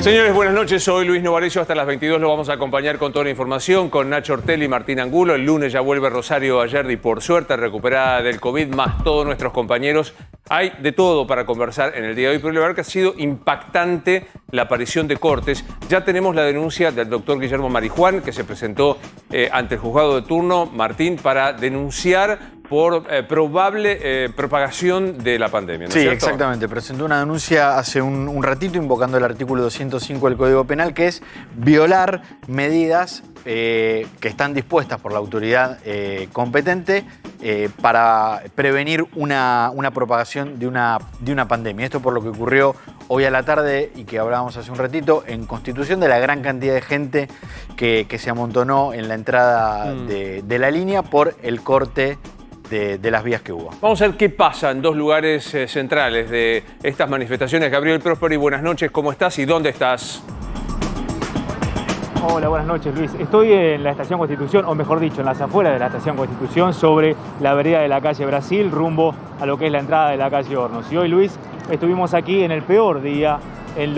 Señores, buenas noches. Soy Luis Novarecio. Hasta las 22 lo vamos a acompañar con toda la información con Nacho Ortelli y Martín Angulo. El lunes ya vuelve Rosario Ayerdi, por suerte recuperada del COVID, más todos nuestros compañeros. Hay de todo para conversar en el día de hoy, pero la verdad que ha sido impactante la aparición de cortes. Ya tenemos la denuncia del doctor Guillermo Marijuán, que se presentó ante el juzgado de turno, Martín, para denunciar por probable propagación de la pandemia, ¿no es Sí, cierto? exactamente. Presentó una denuncia hace un ratito invocando el artículo 205 del Código Penal, que es violar medidas que están dispuestas por la autoridad competente para prevenir una propagación de una pandemia. Esto por lo que ocurrió hoy a la tarde y que hablábamos hace un ratito en Constitución, de la gran cantidad de gente que se amontonó en la entrada de la línea por el corte de las vías que hubo. Vamos a ver qué pasa en dos lugares centrales de estas manifestaciones. Gabriel Prosperi, buenas noches. ¿Cómo estás y dónde estás? Hola, buenas noches, Luis. Estoy en la Estación Constitución, o mejor dicho, en las afueras de la Estación Constitución, sobre la vereda de la calle Brasil, rumbo a lo que es la entrada de la calle Hornos. Y hoy, Luis, estuvimos aquí en el peor día en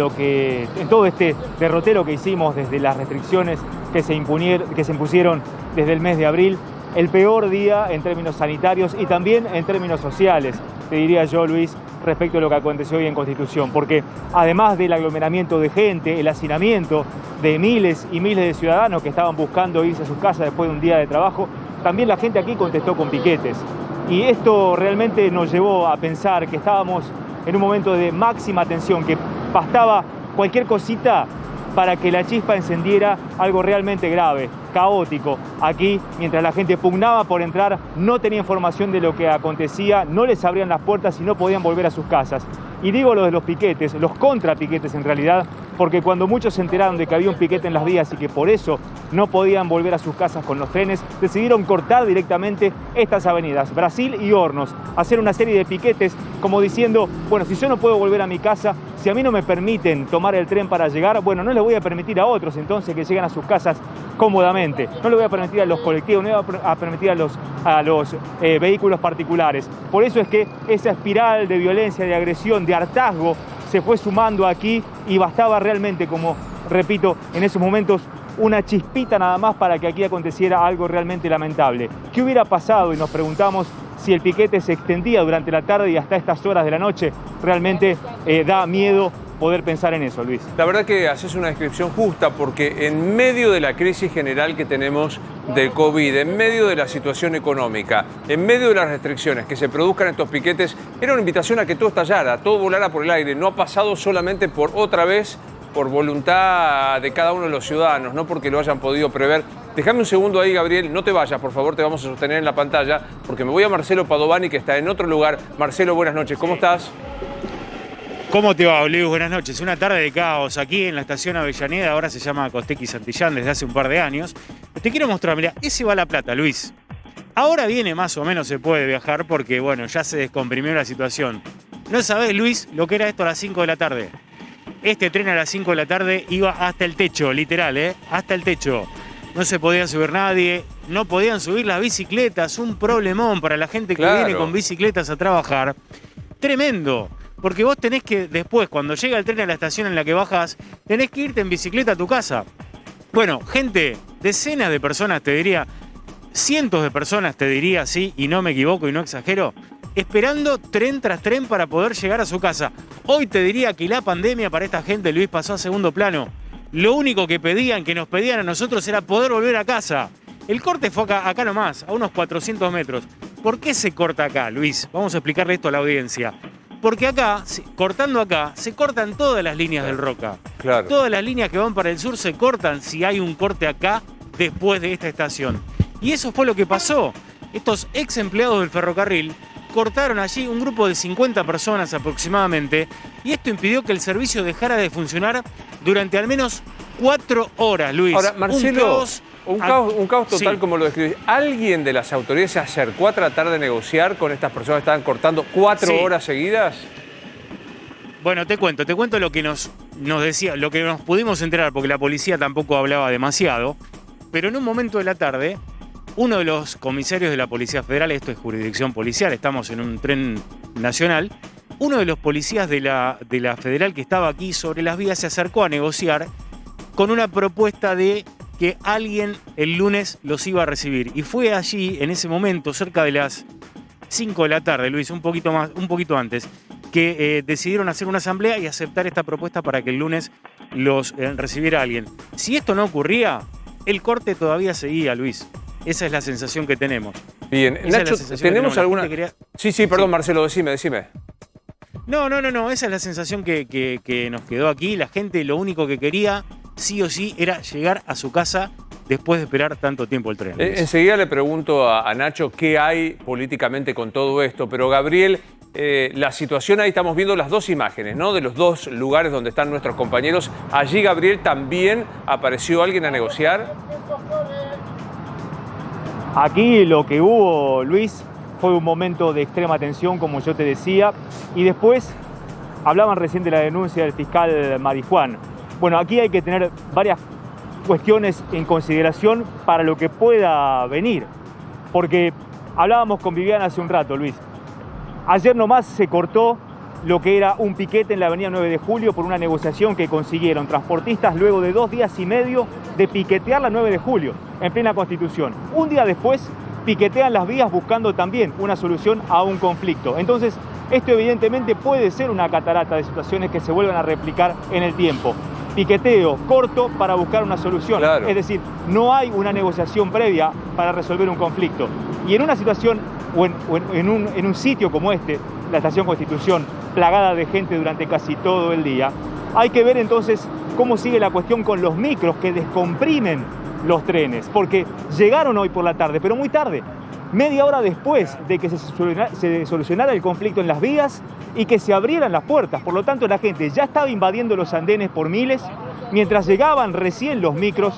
todo este derrotero que hicimos desde las restricciones que se impusieron desde el mes de abril. El peor día en términos sanitarios y también en términos sociales, te diría yo, Luis, respecto a lo que aconteció hoy en Constitución, porque además del aglomeramiento de gente, el hacinamiento de miles y miles de ciudadanos que estaban buscando irse a sus casas después de un día de trabajo, también la gente aquí contestó con piquetes. Y esto realmente nos llevó a pensar que estábamos en un momento de máxima tensión, que bastaba cualquier cosita para que la chispa encendiera algo realmente grave, caótico. Aquí, mientras la gente pugnaba por entrar, no tenía información de lo que acontecía, no les abrían las puertas y no podían volver a sus casas. Y digo lo de los piquetes, los contrapiquetes en realidad, porque cuando muchos se enteraron de que había un piquete en las vías y que por eso no podían volver a sus casas con los trenes, decidieron cortar directamente estas avenidas, Brasil y Hornos, hacer una serie de piquetes como diciendo, bueno, si yo no puedo volver a mi casa, si a mí no me permiten tomar el tren para llegar, bueno, no les voy a permitir a otros entonces que lleguen a sus casas cómodamente. No le voy a permitir a los colectivos, no le voy a permitir a los vehículos particulares. Por eso es que esa espiral de violencia, de agresión, de hartazgo se fue sumando aquí y bastaba realmente, como repito, en esos momentos una chispita nada más para que aquí aconteciera algo realmente lamentable. ¿Qué hubiera pasado? Y nos preguntamos si el piquete se extendía durante la tarde y hasta estas horas de la noche. Realmente da miedo poder pensar en eso, Luis. La verdad que haces una descripción justa, porque en medio de la crisis general que tenemos del COVID, en medio de la situación económica, en medio de las restricciones que se produzcan estos piquetes, era una invitación a que todo estallara, todo volara por el aire. No ha pasado solamente por voluntad de cada uno de los ciudadanos, no porque lo hayan podido prever. Déjame un segundo ahí, Gabriel, no te vayas, por favor, te vamos a sostener en la pantalla, porque me voy a Marcelo Padovani, que está en otro lugar. Marcelo, buenas noches, ¿cómo estás? ¿Cómo te va, Luis? Buenas noches. Una tarde de caos aquí en la estación Avellaneda, ahora se llama Costequi Santillán desde hace un par de años. Te quiero mostrar, mira, ese va a La Plata, Luis. Ahora viene más o menos, se puede viajar porque, bueno, ya se descomprimió la situación. ¿No sabés, Luis, lo que era esto a las 5 de la tarde? Este tren a las 5 de la tarde iba hasta el techo, literal, hasta el techo. No se podía subir nadie, no podían subir las bicicletas, un problemón para la gente que viene con bicicletas a trabajar. Tremendo. Porque vos tenés que, después, cuando llega el tren a la estación en la que bajás, tenés que irte en bicicleta a tu casa. Bueno, gente, decenas de personas, te diría, cientos de personas, te diría, sí, y no me equivoco y no exagero, esperando tren tras tren para poder llegar a su casa. Hoy te diría que la pandemia para esta gente, Luis, pasó a segundo plano. Lo único que nos pedían a nosotros era poder volver a casa. El corte fue acá nomás, a unos 400 metros. ¿Por qué se corta acá, Luis? Vamos a explicarle esto a la audiencia. Porque acá, cortando acá, se cortan todas las líneas del Roca. Claro. Todas las líneas que van para el sur se cortan si hay un corte acá después de esta estación. Y eso fue lo que pasó. Estos ex empleados del ferrocarril cortaron allí un grupo de 50 personas aproximadamente, y esto impidió que el servicio dejara de funcionar durante al menos 4 horas, Luis. Ahora, Marcelo, un caos total, sí, como lo describís. ¿Alguien de las autoridades se acercó a tratar de negociar con estas personas que estaban cortando 4 horas seguidas? Bueno, te cuento lo que nos decía, lo que nos pudimos enterar, porque la policía tampoco hablaba demasiado, pero en un momento de la tarde, uno de los comisarios de la Policía Federal, esto es jurisdicción policial, estamos en un tren nacional, uno de los policías de la Federal que estaba aquí sobre las vías se acercó a negociar con una propuesta de que alguien el lunes los iba a recibir. Y fue allí, en ese momento, cerca de las 5 de la tarde, Luis, un poquito antes, que decidieron hacer una asamblea y aceptar esta propuesta para que el lunes los recibiera alguien. Si esto no ocurría, el corte todavía seguía, Luis. Esa es la sensación que tenemos. Bien, Nacho, ¿tenemos alguna...? Sí, perdón, Marcelo, decime. No, esa es la sensación que nos quedó aquí. La gente lo único que quería, sí o sí, era llegar a su casa después de esperar tanto tiempo el tren. Enseguida le pregunto a Nacho qué hay políticamente con todo esto, pero Gabriel, la situación ahí, estamos viendo las dos imágenes, ¿no? De los dos lugares donde están nuestros compañeros. Allí, Gabriel, también apareció alguien a negociar. Aquí lo que hubo, Luis, fue un momento de extrema tensión, como yo te decía, y después hablaban recién de la denuncia del fiscal Marijuán. Bueno, aquí hay que tener varias cuestiones en consideración para lo que pueda venir, porque hablábamos con Viviana hace un rato, Luis. Ayer nomás se cortó lo que era un piquete en la avenida 9 de Julio por una negociación que consiguieron transportistas luego de 2 días y medio de piquetear la 9 de Julio, en plena Constitución. Un día después piquetean las vías buscando también una solución a un conflicto. Entonces, esto evidentemente puede ser una catarata de situaciones que se vuelvan a replicar en el tiempo. Piqueteo corto para buscar una solución. Claro. Es decir, no hay una negociación previa para resolver un conflicto. Y en una situación o en un sitio como este, la Estación Constitución, plagada de gente durante casi todo el día, hay que ver entonces cómo sigue la cuestión con los micros que descomprimen los trenes, porque llegaron hoy por la tarde, pero muy tarde, media hora después de que se solucionara el conflicto en las vías y que se abrieran las puertas. Por lo tanto, la gente ya estaba invadiendo los andenes por miles, mientras llegaban recién los micros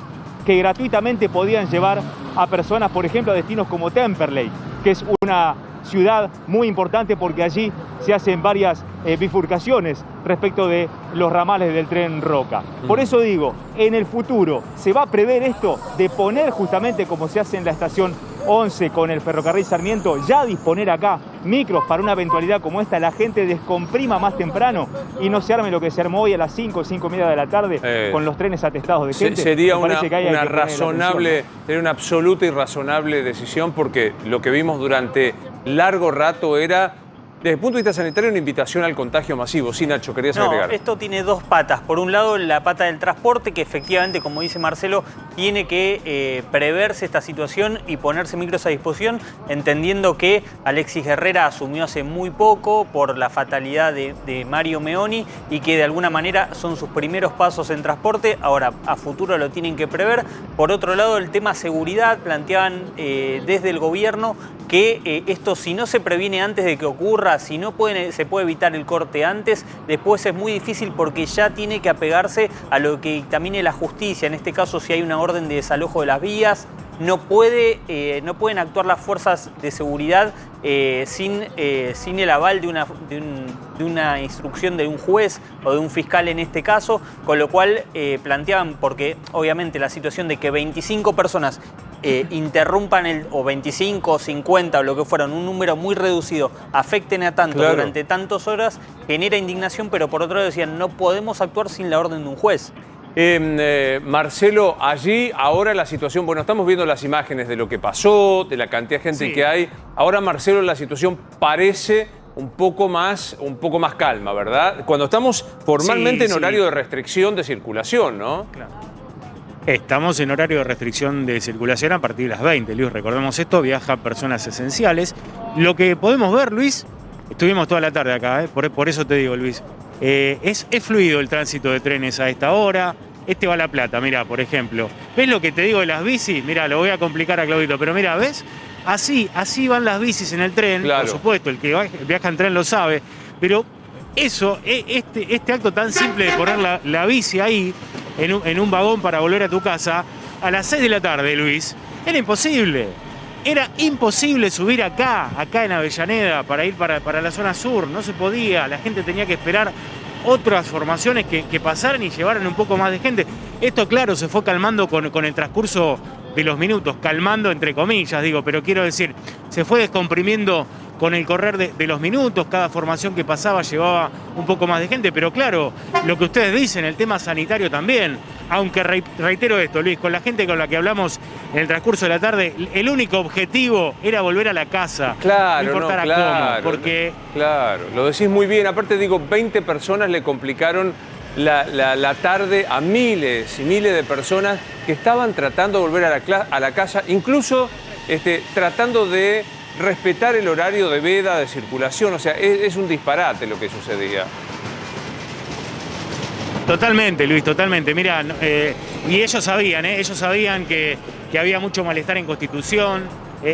que gratuitamente podían llevar a personas, por ejemplo, a destinos como Temperley, que es una ciudad muy importante porque allí se hacen varias bifurcaciones respecto de los ramales del tren Roca. Por eso digo, en el futuro se va a prever esto de poner justamente como se hace en la estación 11 con el ferrocarril Sarmiento, ya disponer acá micros para una eventualidad como esta, la gente descomprima más temprano y no se arme lo que se armó hoy a las 5 y media de la tarde con los trenes atestados de gente. Sería una absoluta y razonable decisión, porque lo que vimos durante largo rato era, desde el punto de vista sanitario, una invitación al contagio masivo. Sí, Nacho, querías agregar. Esto tiene dos patas. Por un lado, la pata del transporte, que efectivamente, como dice Marcelo, tiene que preverse esta situación y ponerse micros a disposición, entendiendo que Alexis Herrera asumió hace muy poco por la fatalidad de Mario Meoni y que de alguna manera son sus primeros pasos en transporte. Ahora, a futuro lo tienen que prever. Por otro lado, el tema seguridad, planteaban desde el gobierno que esto, si no se previene antes de que ocurra, si no se puede evitar el corte antes, después es muy difícil porque ya tiene que apegarse a lo que dictamine la justicia. En este caso, si hay una orden de desalojo de las vías, no pueden actuar las fuerzas de seguridad sin el aval de una instrucción de un juez o de un fiscal en este caso, con lo cual planteaban, porque obviamente la situación de que 25 personas interrumpan o 25 o 50 o lo que fueran, un número muy reducido, afecten a tanto durante tantas horas, genera indignación, pero por otro lado decían, no podemos actuar sin la orden de un juez. Marcelo, allí ahora la situación, bueno, estamos viendo las imágenes de lo que pasó, de la cantidad de gente que hay. Ahora, Marcelo, la situación parece un poco más calma, ¿verdad? Cuando estamos formalmente en horario de restricción de circulación, ¿no? Claro. Estamos en horario de restricción de circulación a partir de las 20, Luis. Recordemos esto, viajan personas esenciales. Lo que podemos ver, Luis, estuvimos toda la tarde acá, por eso te digo, Luis, es fluido el tránsito de trenes a esta hora. Este va a La Plata, mira, por ejemplo. ¿Ves lo que te digo de las bicis? Mira, lo voy a complicar a Claudito, pero mira, ¿ves? Así van las bicis en el tren, por supuesto, el que viaja en tren lo sabe, pero eso, este acto tan simple de poner la bici ahí, en un vagón para volver a tu casa, a las 6 de la tarde, Luis, era imposible. Era imposible subir acá en Avellaneda, para ir para la zona sur, no se podía, la gente tenía que esperar otras formaciones que pasaran y llevaran un poco más de gente. Esto, claro, se fue calmando con el transcurso de los minutos, calmando entre comillas, digo, pero quiero decir, se fue descomprimiendo con el correr de los minutos, cada formación que pasaba llevaba un poco más de gente, pero claro, lo que ustedes dicen, el tema sanitario también, aunque reitero esto, Luis, con la gente con la que hablamos en el transcurso de la tarde, el único objetivo era volver a la casa, Claro, no importara claro, cómo, porque... Claro, lo decís muy bien. Aparte digo, 20 personas le complicaron la tarde a miles y miles de personas que estaban tratando de volver a la casa, incluso tratando de respetar el horario de veda, de circulación. O sea, es un disparate lo que sucedía. Totalmente, Luis, totalmente. Mira, y ellos sabían que había mucho malestar en Constitución.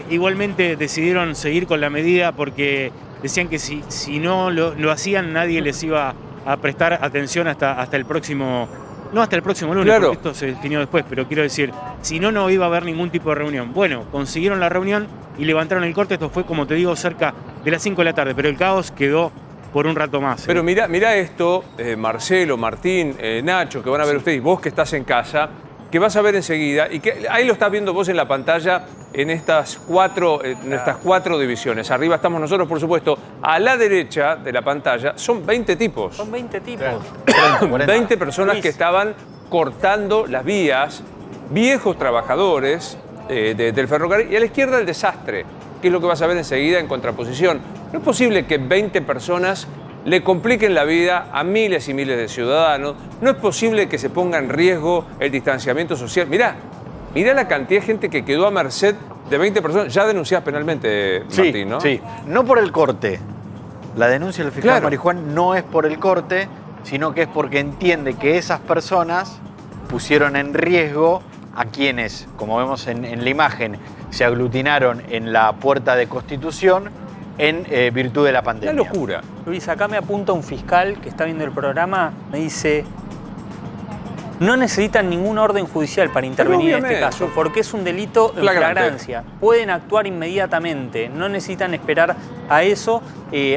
Igualmente decidieron seguir con la medida porque decían que si no lo hacían, nadie les iba a prestar atención hasta el próximo... No hasta el próximo lunes, Claro. porque esto se definió después, pero quiero decir, si no, no iba a haber ningún tipo de reunión. Bueno, consiguieron la reunión y levantaron el corte. Esto fue, como te digo, cerca de las 5 de la tarde, pero el caos quedó por un rato más. Pero mira esto, Marcelo, Martín, Nacho, que van a ver ustedes, vos que estás en casa, que vas a ver enseguida, y que ahí lo estás viendo vos en la pantalla en estas cuatro divisiones. Arriba estamos nosotros, por supuesto. A la derecha de la pantalla son 20 tipos. Son 20 tipos. 20 personas Luis. que estaban cortando las vías, viejos trabajadores del ferrocarril, y a la izquierda el desastre, que es lo que vas a ver enseguida en contraposición. No es posible que 20 personas le compliquen la vida a miles y miles de ciudadanos. No es posible que se ponga en riesgo el distanciamiento social. Mirá la cantidad de gente que quedó a merced de 20 personas ya denunciadas penalmente, Martín, ¿no? Sí, no por el corte. La denuncia del fiscal Claro. Marijuán no es por el corte, sino que es porque entiende que esas personas pusieron en riesgo a quienes, como vemos en la imagen, se aglutinaron en la puerta de Constitución en virtud de la pandemia. Una locura. Luis, acá me apunta un fiscal que está viendo el programa, me dice, no necesitan ningún orden judicial para intervenir en este obviamente. caso, porque es un delito en Flagrante. flagrancia. Pueden actuar inmediatamente, no necesitan esperar a eso.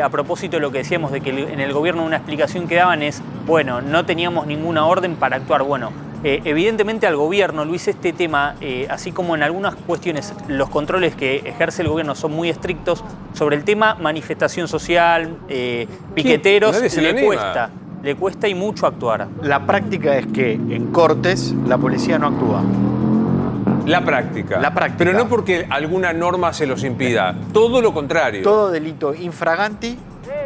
A propósito de lo que decíamos de que en el gobierno una explicación que daban es, bueno, no teníamos ninguna orden para actuar. Bueno, evidentemente al gobierno, Luis, este tema, así como en algunas cuestiones los controles que ejerce el gobierno son muy estrictos, sobre el tema manifestación social, piqueteros, nadie se le anima. Le cuesta y mucho actuar. La práctica es que en cortes la policía no actúa. La práctica. La práctica. Pero no porque alguna norma se los impida. Todo lo contrario. Todo delito infraganti,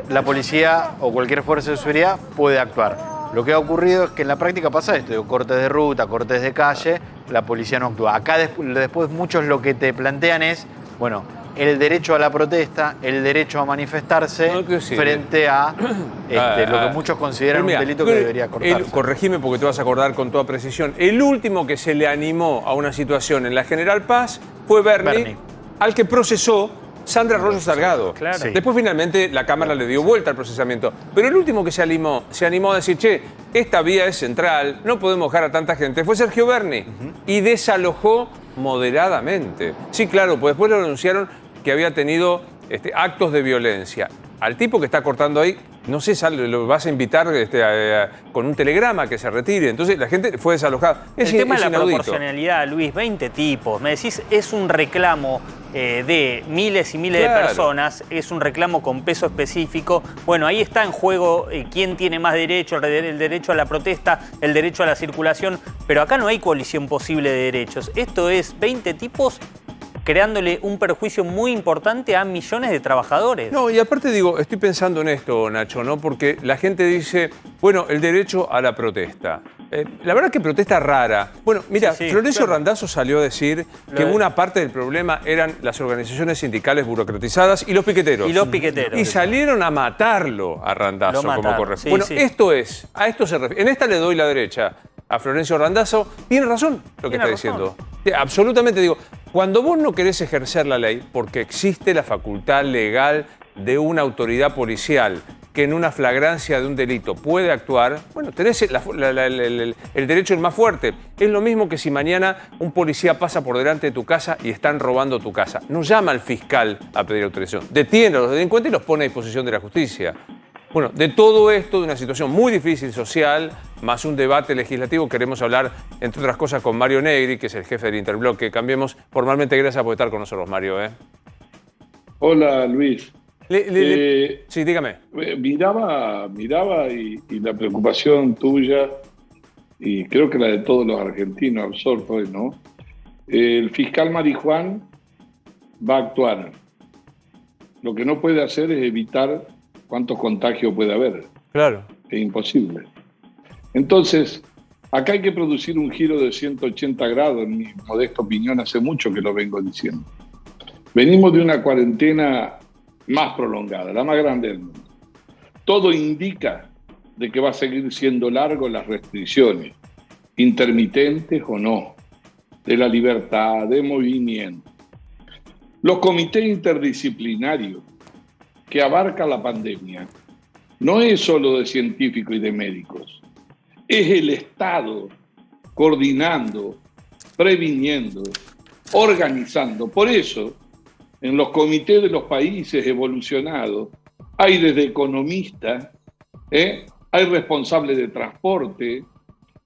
la policía o cualquier fuerza de seguridad puede actuar. Lo que ha ocurrido es que en la práctica pasa esto, cortes de ruta, cortes de calle, la policía no actúa. Acá después muchos lo que te plantean es, bueno, el derecho a la protesta, el derecho a manifestarse No, que sí. frente a lo que muchos consideran Pero mira, un delito que debería cortarse. Corregime porque te vas a acordar con toda precisión. El último que se le animó a una situación en la General Paz fue Bernie. Al que procesó Sandra Arroyo Salgado. Claro. Sí. Después finalmente la Cámara le dio vuelta al procesamiento. Pero el último que se animó a decir, che, esta vía es central, no podemos dejar a tanta gente, fue Sergio Berni. Y desalojó moderadamente. Sí, claro, pues después lo denunciaron que había tenido actos de violencia. Al tipo que está cortando ahí, no sé, lo vas a invitar con un telegrama que se retire. Entonces la gente fue desalojada. El tema es de la inaudito. proporcionalidad, Luis, 20 tipos. Me decís, es un reclamo de miles y miles de Claro. personas, es un reclamo con peso específico. Bueno, ahí está en juego quién tiene más derecho, el derecho a la protesta, el derecho a la circulación, pero acá no hay coalición posible de derechos. Esto es 20 tipos creándole un perjuicio muy importante a millones de trabajadores. No, y aparte digo, estoy pensando en esto, Nacho, ¿no? Porque la gente dice, bueno, el derecho a la protesta. La verdad que protesta rara. Bueno, mira, Sí, Florencio claro. Randazzo salió a decir que una parte del problema eran las organizaciones sindicales burocratizadas y los piqueteros. Y los piqueteros. Y salieron a matarlo a Randazzo Lo como mataron, corresponde. sí, Bueno, sí. a esto se refiere. En esta le doy la derecha a Florencio Randazzo. Tiene razón lo que Tiene está razón. diciendo. Sí, absolutamente digo, cuando vos no querés ejercer la ley, porque existe la facultad legal de una autoridad policial que en una flagrancia de un delito puede actuar, bueno, tenés el derecho el más fuerte. Es lo mismo que si mañana un policía pasa por delante de tu casa y están robando tu casa. No llama al fiscal a pedir autorización. Detiene a los delincuentes y los pone a disposición de la justicia. Bueno, de todo esto, de una situación muy difícil social, más un debate legislativo, queremos hablar, entre otras cosas, con Mario Negri, que es el jefe del Interbloque. Cambiemos formalmente, gracias por estar con nosotros, Mario. Hola, Luis. Sí, dígame. Miraba y la preocupación tuya, y creo que la de todos los argentinos absortos, ¿no? El fiscal Marijuán va a actuar. Lo que no puede hacer es evitar cuántos contagios puede haber. Claro. Es imposible. Entonces, acá hay que producir un giro de 180 grados, en mi modesta opinión, hace mucho que lo vengo diciendo. Venimos de una cuarentena más prolongada, la más grande del mundo. Todo indica de que va a seguir siendo largo las restricciones, intermitentes o no, de la libertad de movimiento. Los comités interdisciplinarios que abarca la pandemia no es solo de científicos y de médicos, es el Estado coordinando, previniendo, organizando. Por eso, en los comités de los países evolucionados, hay desde economistas, hay responsables de transporte,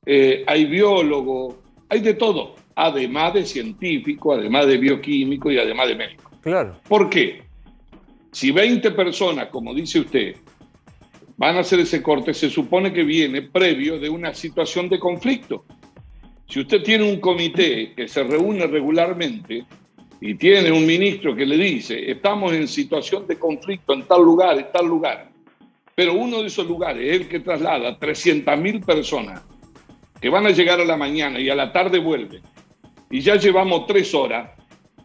hay biólogos, hay de todo, además de científicos, además de bioquímicos y además de médicos. Claro. ¿Por qué? Si 20 personas, como dice usted, van a hacer ese corte, se supone que viene previo de una situación de conflicto. Si usted tiene un comité que se reúne regularmente y tiene un ministro que le dice, estamos en situación de conflicto en tal lugar, pero uno de esos lugares es el que traslada 300.000 personas que van a llegar a la mañana y a la tarde vuelven, y ya llevamos 3 horas,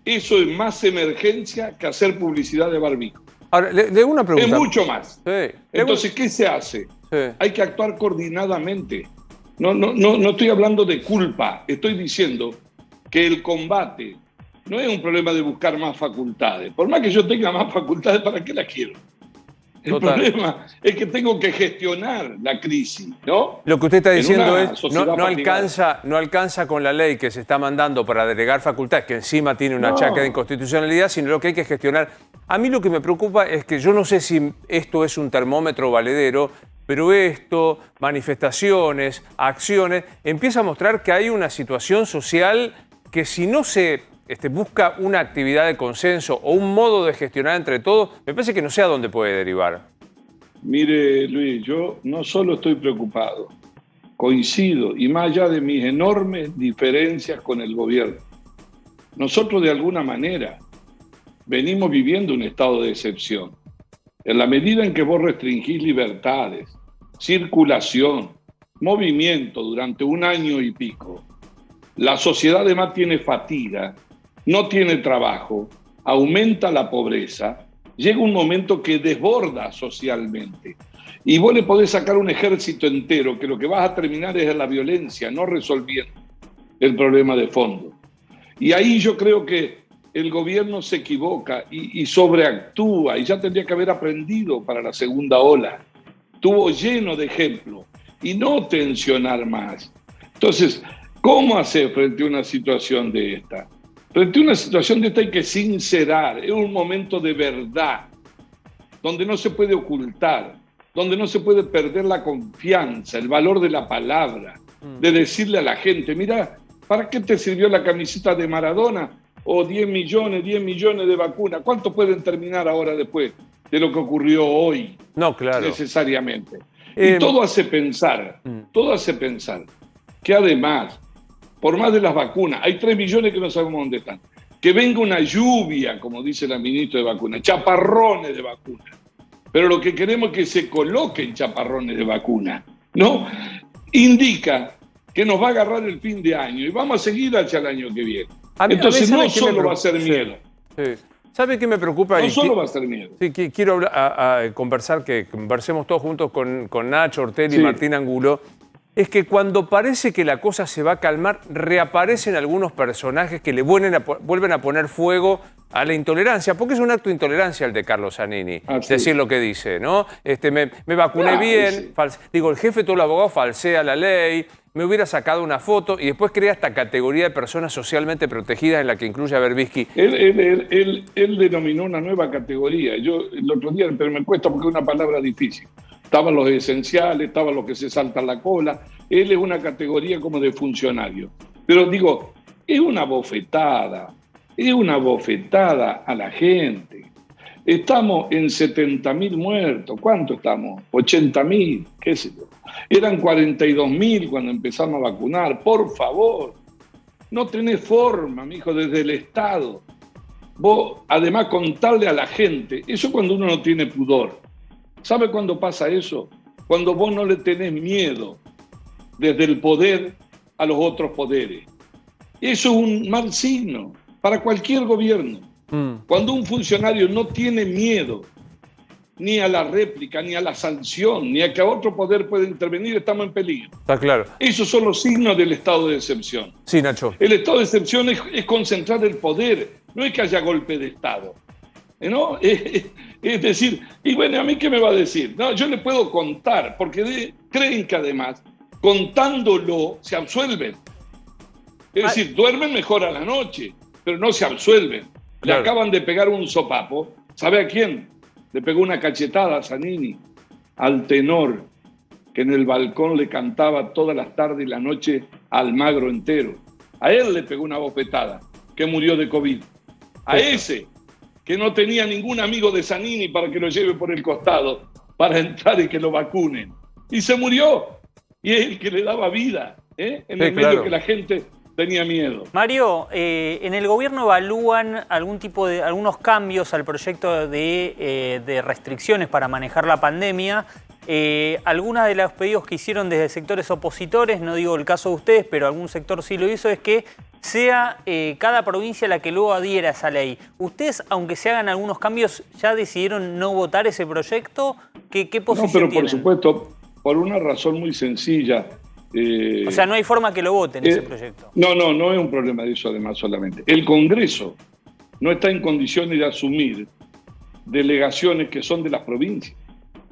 eso es más emergencia que hacer publicidad de barbijo. Ahora, le hago una pregunta. Es mucho más. Sí. Entonces, ¿qué se hace? Sí. Hay que actuar coordinadamente. No estoy hablando de culpa, estoy diciendo que el combate no es un problema de buscar más facultades. Por más que yo tenga más facultades, ¿para qué las quiero? El problema es que tengo que gestionar la crisis, ¿no? Lo que usted está diciendo es, no no alcanza con la ley que se está mandando para delegar facultades, que encima tiene una chaca de inconstitucionalidad, sino lo que hay que gestionar. A mí lo que me preocupa es que yo no sé si esto es un termómetro valedero, pero esto, manifestaciones, acciones, empieza a mostrar que hay una situación social que si no se busca una actividad de consenso o un modo de gestionar entre todos, me parece que no sé a dónde puede derivar. Mire, Luis, yo no solo estoy preocupado, coincido, y más allá de mis enormes diferencias con el gobierno, nosotros de alguna manera venimos viviendo un estado de excepción. En la medida en que vos restringís libertades, circulación, movimiento durante 1 año y pico, la sociedad además tiene fatiga, no tiene trabajo, aumenta la pobreza, llega un momento que desborda socialmente. Y vos le podés sacar un ejército entero que lo que vas a terminar es en la violencia, no resolviendo el problema de fondo. Y ahí yo creo que el gobierno se equivoca y sobreactúa, y ya tendría que haber aprendido para la segunda ola. Estuvo lleno de ejemplos y no tensionar más. Entonces, ¿cómo hacer frente a una situación de esta? Frente a una situación de esta hay que sincerar, es un momento de verdad, donde no se puede ocultar, donde no se puede perder la confianza, el valor de la palabra, de decirle a la gente, mira, ¿para qué te sirvió la camiseta de Maradona? O 10 millones de vacunas. ¿Cuánto pueden terminar ahora después de lo que ocurrió hoy? No, claro. Necesariamente. Y todo hace pensar que además, por más de las vacunas, hay 3 millones que no sabemos dónde están. Que venga una lluvia, como dice la ministra de vacunas, chaparrones de vacunas. Pero lo que queremos es que se coloquen chaparrones de vacunas, ¿no? Indica que nos va a agarrar el fin de año y vamos a seguir hacia el año que viene. Entonces no solo va a ser miedo. Sí. ¿Sabe qué me preocupa? No solo va a ser miedo. Sí, quiero conversemos todos juntos con Nacho Ortelli y Martín Angulo. Es que cuando parece que la cosa se va a calmar, reaparecen algunos personajes que le vuelven a poner fuego a la intolerancia, porque es un acto de intolerancia el de Carlos Zanini, decir lo que dice, ¿no? Me vacuné bien, el jefe de todos los abogados falsea la ley, me hubiera sacado una foto y después crea esta categoría de personas socialmente protegidas en la que incluye a Berbisky. Él denominó una nueva categoría. Yo el otro día, pero me cuesta porque es una palabra difícil. Estaban los esenciales, estaban los que se saltan la cola. Él es una categoría como de funcionario. Pero digo, es una bofetada a la gente. Estamos en 70.000 muertos. ¿Cuánto estamos? 80.000, qué sé yo. Eran 42.000 cuando empezamos a vacunar. Por favor, no tenés forma, mijo, desde el Estado. Vos, además, contarle a la gente, eso cuando uno no tiene pudor. ¿Sabe cuándo pasa eso? Cuando vos no le tenés miedo desde el poder a los otros poderes. Eso es un mal signo para cualquier gobierno. Cuando un funcionario no tiene miedo ni a la réplica, ni a la sanción, ni a que otro poder pueda intervenir, estamos en peligro. Está claro. Esos son los signos del estado de excepción. Sí, Nacho. El estado de excepción es concentrar el poder, no es que haya golpe de Estado. ¿No? Es decir, y bueno, ¿a mí qué me va a decir? No, yo le puedo contar, porque creen que además, contándolo, se absuelven. Es decir, duermen mejor a la noche, pero no se absuelven. Claro. Le acaban de pegar un sopapo. ¿Sabe a quién? Le pegó una cachetada a Zanini, al tenor, que en el balcón le cantaba todas las tardes y la noche al Magro entero. A él le pegó una bofetada, que murió de COVID. A ese, que no tenía ningún amigo de Zanini para que lo lleve por el costado, para entrar y que lo vacunen. Y se murió. Y es el que le daba vida, en el medio que la gente tenía miedo. Mario, ¿en el gobierno evalúan algunos cambios al proyecto de restricciones para manejar la pandemia? Algunos de los pedidos que hicieron desde sectores opositores, no digo el caso de ustedes, pero algún sector sí lo hizo, es que sea cada provincia la que luego adhiera a esa ley. ¿Ustedes, aunque se hagan algunos cambios, ya decidieron no votar ese proyecto? ¿Qué posición tienen? No, pero tienen? por supuesto, por una razón muy sencilla. O sea, no hay forma que lo voten ese proyecto. No es un problema de eso además solamente. El Congreso no está en condiciones de asumir delegaciones que son de las provincias.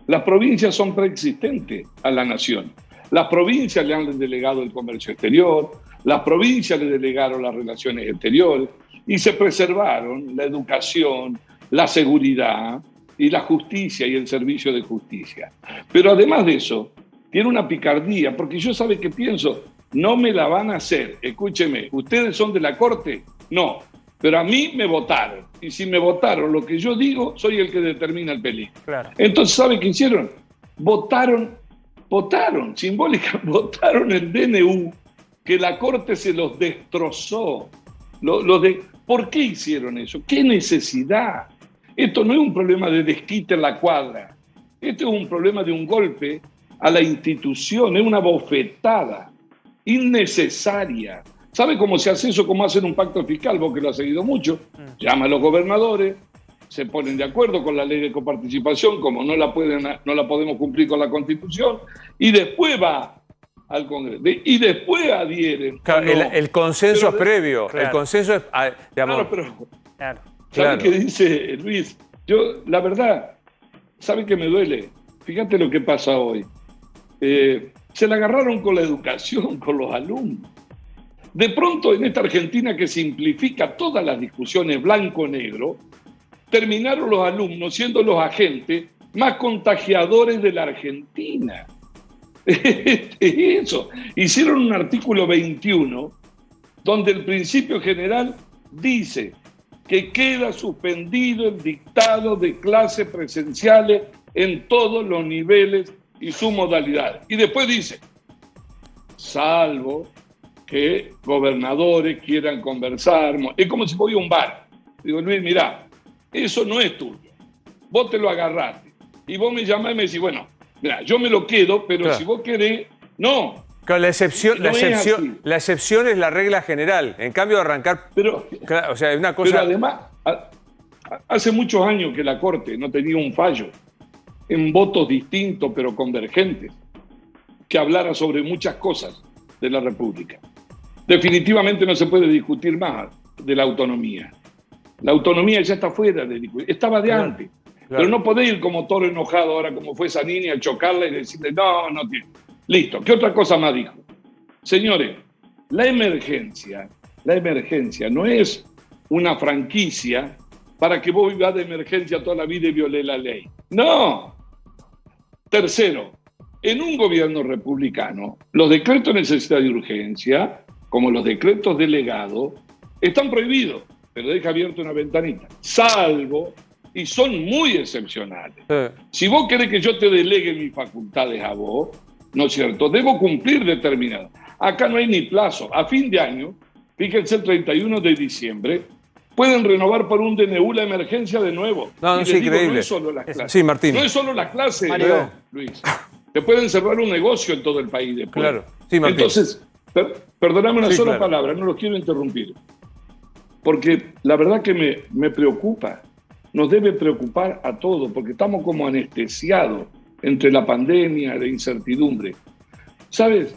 Las provincias son preexistentes a la nación. Las provincias le han delegado el comercio exterior, las provincias le delegaron las relaciones exteriores y se preservaron la educación, la seguridad y la justicia y el servicio de justicia. Pero además de eso, tiene una picardía, porque yo sabe que pienso, no me la van a hacer. Escúcheme, ¿ustedes son de la Corte? No, pero a mí me votaron. Y si me votaron lo que yo digo, soy el que determina el peligro. Claro. Entonces, ¿sabe qué hicieron? Votaron simbólicamente, votaron el DNU, que la Corte se los destrozó. ¿Por qué hicieron eso? ¿Qué necesidad? Esto no es un problema de desquite en la cuadra. Esto es un problema de un golpe a la institución, es una bofetada innecesaria. ¿Sabe cómo se hace eso? ¿Cómo hacen un pacto fiscal? Vos que lo has seguido mucho. Llama a los gobernadores, se ponen de acuerdo con la ley de coparticipación, como no la podemos cumplir con la Constitución, y después va al Congreso. Y después adhieren. Claro, el consenso es previo. Claro. El consenso es... Digamos, claro. ¿Sabe qué dice Luis? Yo, la verdad, ¿sabe qué me duele? Fíjate lo que pasa hoy. Se la agarraron con la educación, con los alumnos. De pronto, en esta Argentina que simplifica todas las discusiones blanco-negro, terminaron los alumnos siendo los agentes más contagiadores de la Argentina. Eso. Hicieron un artículo 21 donde el principio general dice que queda suspendido el dictado de clases presenciales en todos los niveles y su modalidad. Y después dice, salvo que gobernadores quieran conversar. Es como si voy a un bar. Digo, Luis, mirá, eso no es tuyo. Vos te lo agarraste. Y vos me llamás y me decís, bueno, mirá, yo me lo quedo, pero claro, si vos querés, no. Claro, la excepción es la regla general. En cambio, arrancar... Pero, claro, o sea, es una cosa... Pero además, hace muchos años que la Corte no tenía un fallo en votos distintos pero convergentes que hablara sobre muchas cosas de la República. Definitivamente no se puede discutir más de la autonomía. La autonomía ya está fuera de discusión. Estaba de antes. Claro. Pero no podés ir como toro enojado ahora, como fue Zanini, a chocarla y decirle, no tiene. Listo. ¿Qué otra cosa más dijo? Señores, la emergencia no es una franquicia para que vos vivas de emergencia toda la vida y violé la ley. ¡No! Tercero, en un gobierno republicano, los decretos de necesidad de urgencia, como los decretos delegados, están prohibidos, pero deja abierta una ventanita. Salvo y son muy excepcionales. Sí. Si vos querés que yo te delegue mis facultades a vos, ¿no es cierto? Debo cumplir determinado. Acá no hay ni plazo. A fin de año, fíjense, el 31 de diciembre, pueden renovar por un DNU la emergencia de nuevo. No, Y es les digo, increíble. no es solo las clases. Sí, Martín. No es solo las clases, Mario. Luis. Te pueden cerrar un negocio en todo el país después. Claro. Sí, Martín. Entonces, perdóname una Sí, sola claro. palabra, no los quiero interrumpir. Porque la verdad que me preocupa. Nos debe preocupar a todos, porque estamos como anestesiados entre la pandemia, la incertidumbre. ¿Sabes?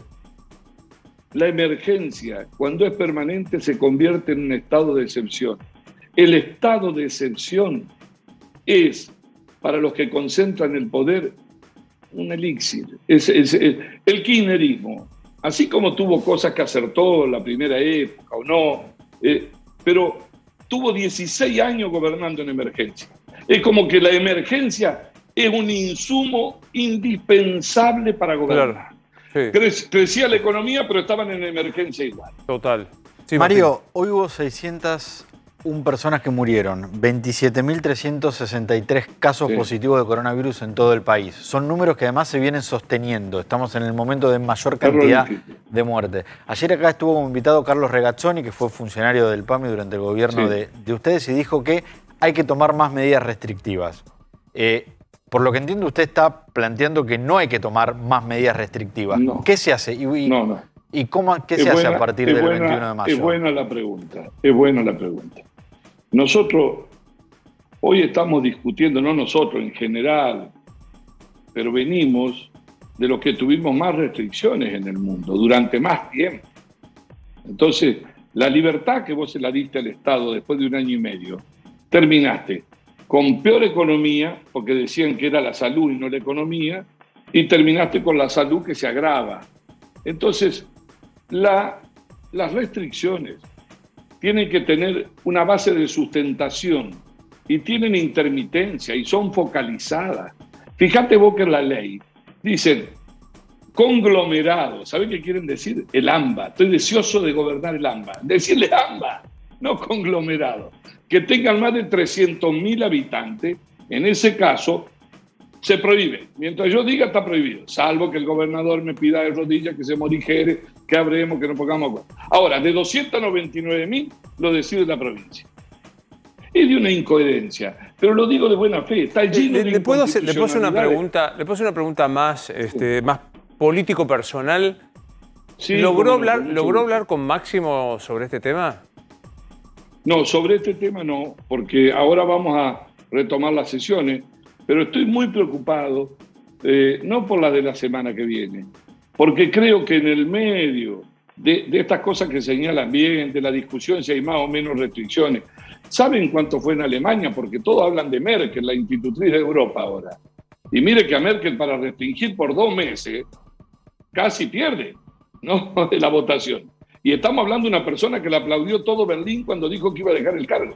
La emergencia, cuando es permanente, se convierte en un estado de excepción. El estado de excepción es, para los que concentran el poder, un elixir. Es el kirchnerismo. Así como tuvo cosas que acertó la primera época o no, pero tuvo 16 años gobernando en emergencia. Es como que la emergencia es un insumo indispensable para gobernar. Claro. Sí, Crecía la economía, pero estaban en emergencia igual. total. Sí, Mario, hoy hubo 601 personas que murieron, 27.363 casos Sí. positivos de coronavirus en todo el país. Son números que además se vienen sosteniendo. Estamos en el momento de mayor cantidad de muertes. Ayer acá estuvo como invitado Carlos Regazzoni, que fue funcionario del PAMI durante el gobierno Sí. de ustedes, y dijo que hay que tomar más medidas restrictivas. Por lo que entiendo, usted está planteando que no hay que tomar más medidas restrictivas. No. ¿Qué se hace? No. ¿Y qué se hace a partir del 21 de mayo? Es buena la pregunta. Nosotros hoy estamos discutiendo, no nosotros en general, pero venimos de los que tuvimos más restricciones en el mundo durante más tiempo. Entonces, la libertad que vos se la diste al Estado después de un año y medio, terminaste con peor economía, porque decían que era la salud y no la economía, y terminaste con la salud que se agrava. Entonces, las restricciones tienen que tener una base de sustentación y tienen intermitencia y son focalizadas. Fíjate vos que en la ley dicen conglomerado. ¿Sabés qué quieren decir? El AMBA. Estoy deseoso de gobernar el AMBA. Decirle AMBA, no conglomerado. Que tengan más de 300.000 habitantes, en ese caso, se prohíbe. Mientras yo diga, está prohibido. Salvo que el gobernador me pida de rodillas que se morigere, que habremos, que no pongamos acuerdo. Ahora, de 299.000 lo decide la provincia. Es de una incoherencia, pero lo digo de buena fe. Está lleno de ¿Le puedo hacer una inconstitucionalidades. pregunta más, más político-personal? Sí, ¿Logró cómo no, con mucho gusto. hablar con Máximo sobre este tema? No, sobre este tema no, porque ahora vamos a retomar las sesiones, pero estoy muy preocupado, no por la de la semana que viene, porque creo que en el medio de estas cosas que señalan bien, de la discusión si hay más o menos restricciones, ¿saben cuánto fue en Alemania? Porque todos hablan de Merkel, la institutriz de Europa ahora. Y mire que a Merkel para restringir por 2 meses casi pierde, ¿no?, de la votación. Y estamos hablando de una persona que le aplaudió todo Berlín cuando dijo que iba a dejar el cargo.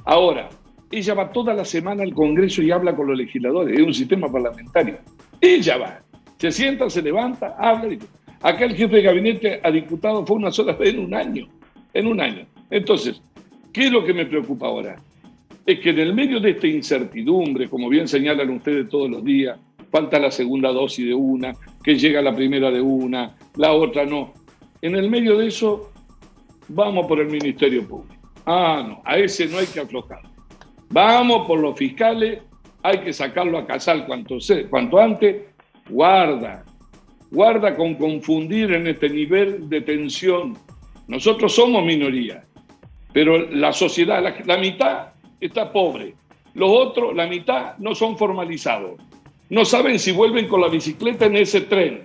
Ahora, ella va toda la semana al Congreso y habla con los legisladores. Es un sistema parlamentario. Ella va. Se sienta, se levanta, habla. Acá el jefe de gabinete a diputado fue una sola vez en un año. En un año. Entonces, ¿qué es lo que me preocupa ahora? Es que en el medio de esta incertidumbre, como bien señalan ustedes todos los días, falta la segunda dosis de una, que llega la primera de una, la otra no. En el medio de eso, vamos por el Ministerio Público. No, a ese no hay que aflojar. Vamos por los fiscales, hay que sacarlo a casar cuanto antes. Guarda con confundir en este nivel de tensión. Nosotros somos minoría, pero la sociedad, la mitad está pobre. Los otros, la mitad, no son formalizados. No saben si vuelven con la bicicleta en ese tren.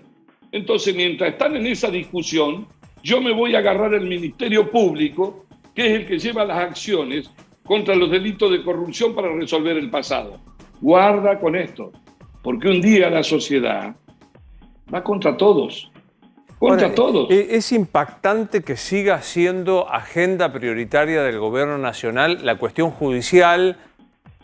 Entonces, mientras están en esa discusión, yo me voy a agarrar al Ministerio Público, que es el que lleva las acciones contra los delitos de corrupción para resolver el pasado. Guarda con esto, porque un día la sociedad va contra todos. Contra todos. Es impactante que siga siendo agenda prioritaria del gobierno nacional la cuestión judicial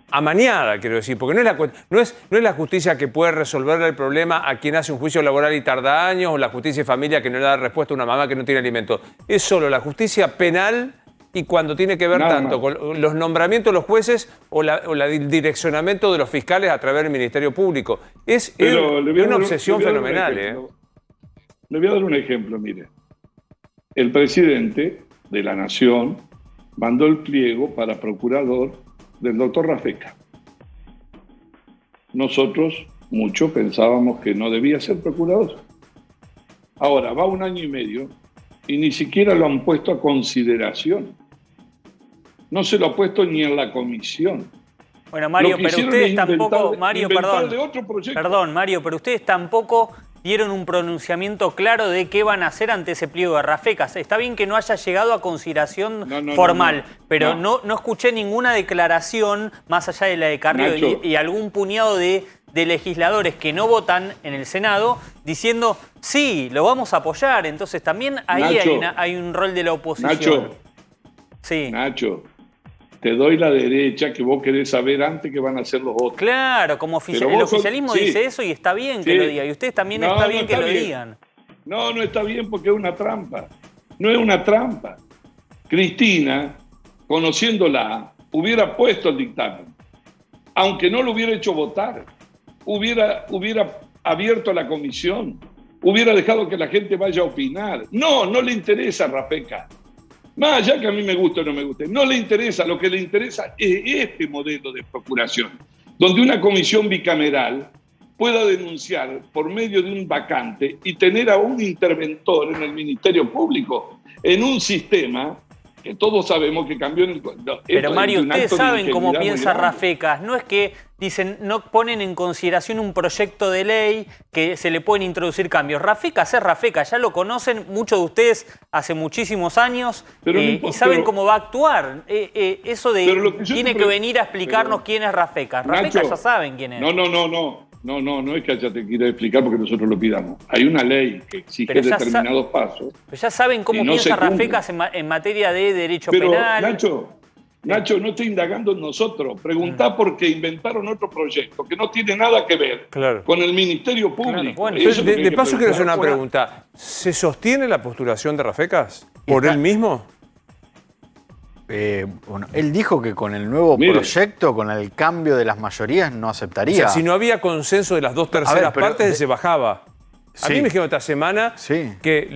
amañada, quiero decir, porque no es la justicia que puede resolver el problema a quien hace un juicio laboral y tarda años, o la justicia de familia que no le da respuesta a una mamá que no tiene alimento. Es solo la justicia penal y cuando tiene que ver Nada tanto más. con los nombramientos de los jueces o el direccionamiento de los fiscales a través del Ministerio Público. Es Pero le voy a una dar- obsesión le voy a dar un fenomenal. ejemplo. Le voy a dar un ejemplo, mire. El presidente de la Nación mandó el pliego para procurador del doctor Rafeca. Nosotros, muchos, pensábamos que no debía ser procurador. Ahora, va 1 año y medio y ni siquiera lo han puesto a consideración. No se lo ha puesto ni en la comisión. Bueno, Mario, Lo que pero hicieron ustedes es tampoco, Mario, inventarle perdón. otro proyecto. Perdón, Mario, pero ustedes tampoco dieron un pronunciamiento claro de qué van a hacer ante ese pliego de Rafecas. Está bien que no haya llegado a consideración No, formal, pero no. no escuché ninguna declaración, más allá de la de Carrió Nacho. y algún puñado de legisladores que no votan en el Senado, diciendo, sí, lo vamos a apoyar. Entonces también ahí Nacho. hay un rol de la oposición. Nacho, Sí. Nacho, te doy la derecha que vos querés saber antes que van a hacer los otros. Claro, como Pero el vos sos- oficialismo sí. dice eso y está bien que Sí. lo diga. Y ustedes también No, está no bien que está lo bien. digan. No, no está bien porque es una trampa. No es una trampa. Cristina, conociéndola, hubiera puesto el dictamen. Aunque no lo hubiera hecho votar, hubiera abierto la comisión, hubiera dejado que la gente vaya a opinar. No le interesa a Rafeca. Más allá que a mí me guste o no me guste, no le interesa. Lo que le interesa es este modelo de procuración, donde una comisión bicameral pueda denunciar por medio de un vacante y tener a un interventor en el Ministerio Público, en un sistema que todos sabemos que cambió en el... Pero Mario, un ustedes acto de saben cómo ingenuidad muy piensa grande. Rafecas. No es que dicen, no ponen en consideración un proyecto de ley que se le pueden introducir cambios. Rafecas es Rafecas, ya lo conocen muchos de ustedes hace muchísimos años Pero no y importa, saben pero- cómo va a actuar. Eso de Pero lo que yo tiene te que pre- venir a explicarnos pero- quién es Rafecas. Rafecas Nacho, ya saben quién es. No es que haya te quiera explicar porque nosotros lo pidamos. Hay una ley que exige Pero ya determinados pasos. Pero ya saben cómo y no piensa se cumple. Rafecas en materia de derecho Pero, penal. Nacho, no estoy indagando en nosotros. Preguntá porque inventaron otro proyecto que no tiene nada que ver Claro. con el Ministerio Público. Claro, bueno, Eso es lo que hay De que paso quiero hacer una preguntar. pregunta. ¿Se sostiene la postulación de Rafecas por Está- él mismo? Bueno, él dijo que con el nuevo Mire. proyecto, con el cambio de las mayorías, no O aceptaría. sea, si no había consenso de las 2/3 pero partes, él de- se bajaba. A Sí. mí me dijeron esta semana Sí. que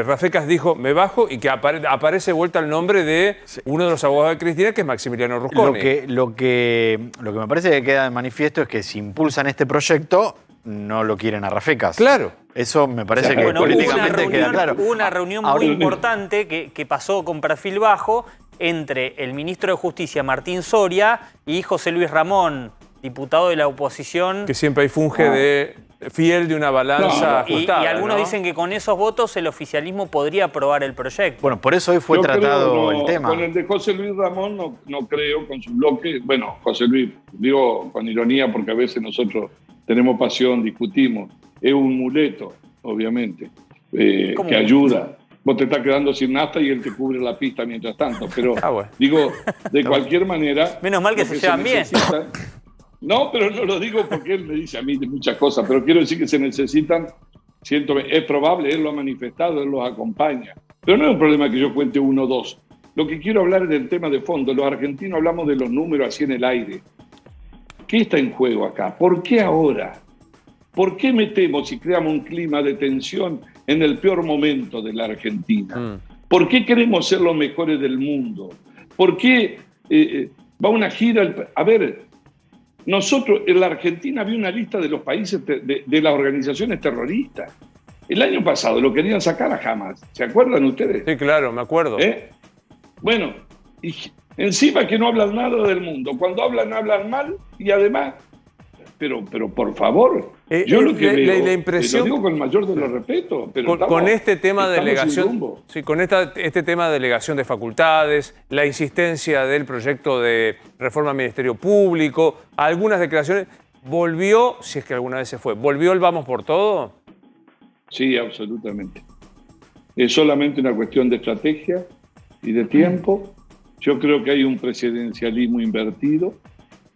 Rafecas dijo, me bajo, y que aparece vuelta el nombre de uno de los abogados de Cristina, que es Maximiliano Rusconi. Lo que me parece que queda de manifiesto es que si impulsan este proyecto, no lo quieren a Rafecas. Claro. Eso me parece que Bueno, políticamente queda claro. hubo una reunión Ahora- muy importante que pasó con perfil bajo entre el ministro de Justicia, Martín Soria, y José Luis Ramón, diputado de la oposición. Que siempre ahí funge de fiel de una balanza No, Y ajustada. algunos ¿no? dicen que con esos votos el oficialismo podría aprobar el proyecto. Bueno, por eso hoy fue Yo tratado creo, no, el tema. Con el de José Luis Ramón no creo, con su bloque. Bueno, José Luis, digo con ironía porque a veces nosotros tenemos pasión, discutimos. Es un muleto, obviamente, ¿Cómo? que ayuda. Vos te estás quedando sin nafta y él te cubre la pista mientras tanto. Pero Ah, bueno. digo, de cualquier manera... Menos mal que lo se llevan bien. necesita- No, pero no lo digo porque él me dice a mí de muchas cosas, pero quiero decir que se necesitan, es probable, él lo ha manifestado, él los acompaña. Pero no es un problema que yo cuente 1 o 2. Lo que quiero hablar es del tema de fondo. Los argentinos hablamos de los números así en el aire. ¿Qué está en juego acá? ¿Por qué ahora? ¿Por qué metemos y creamos un clima de tensión en el peor momento de la Argentina? ¿Por qué queremos ser los mejores del mundo? ¿Por qué va una gira? A ver, nosotros en la Argentina había una lista de los países de las organizaciones terroristas. El año pasado lo querían sacar a Hamas. ¿Se acuerdan ustedes? Sí, claro, me acuerdo. Bueno, y encima que no hablan nada del mundo. Cuando hablan mal y además... Pero por favor, yo lo que veo, la impresión, lo digo con el mayor de los respetos, pero con este tema de estamos sin delegación, rumbo. sí, con este tema de delegación de facultades, la insistencia del proyecto de reforma al Ministerio Público, algunas declaraciones, volvió, si es que alguna vez se fue, volvió el vamos por todo. Sí, absolutamente. Es solamente una cuestión de estrategia y de tiempo. Yo creo que hay un presidencialismo invertido,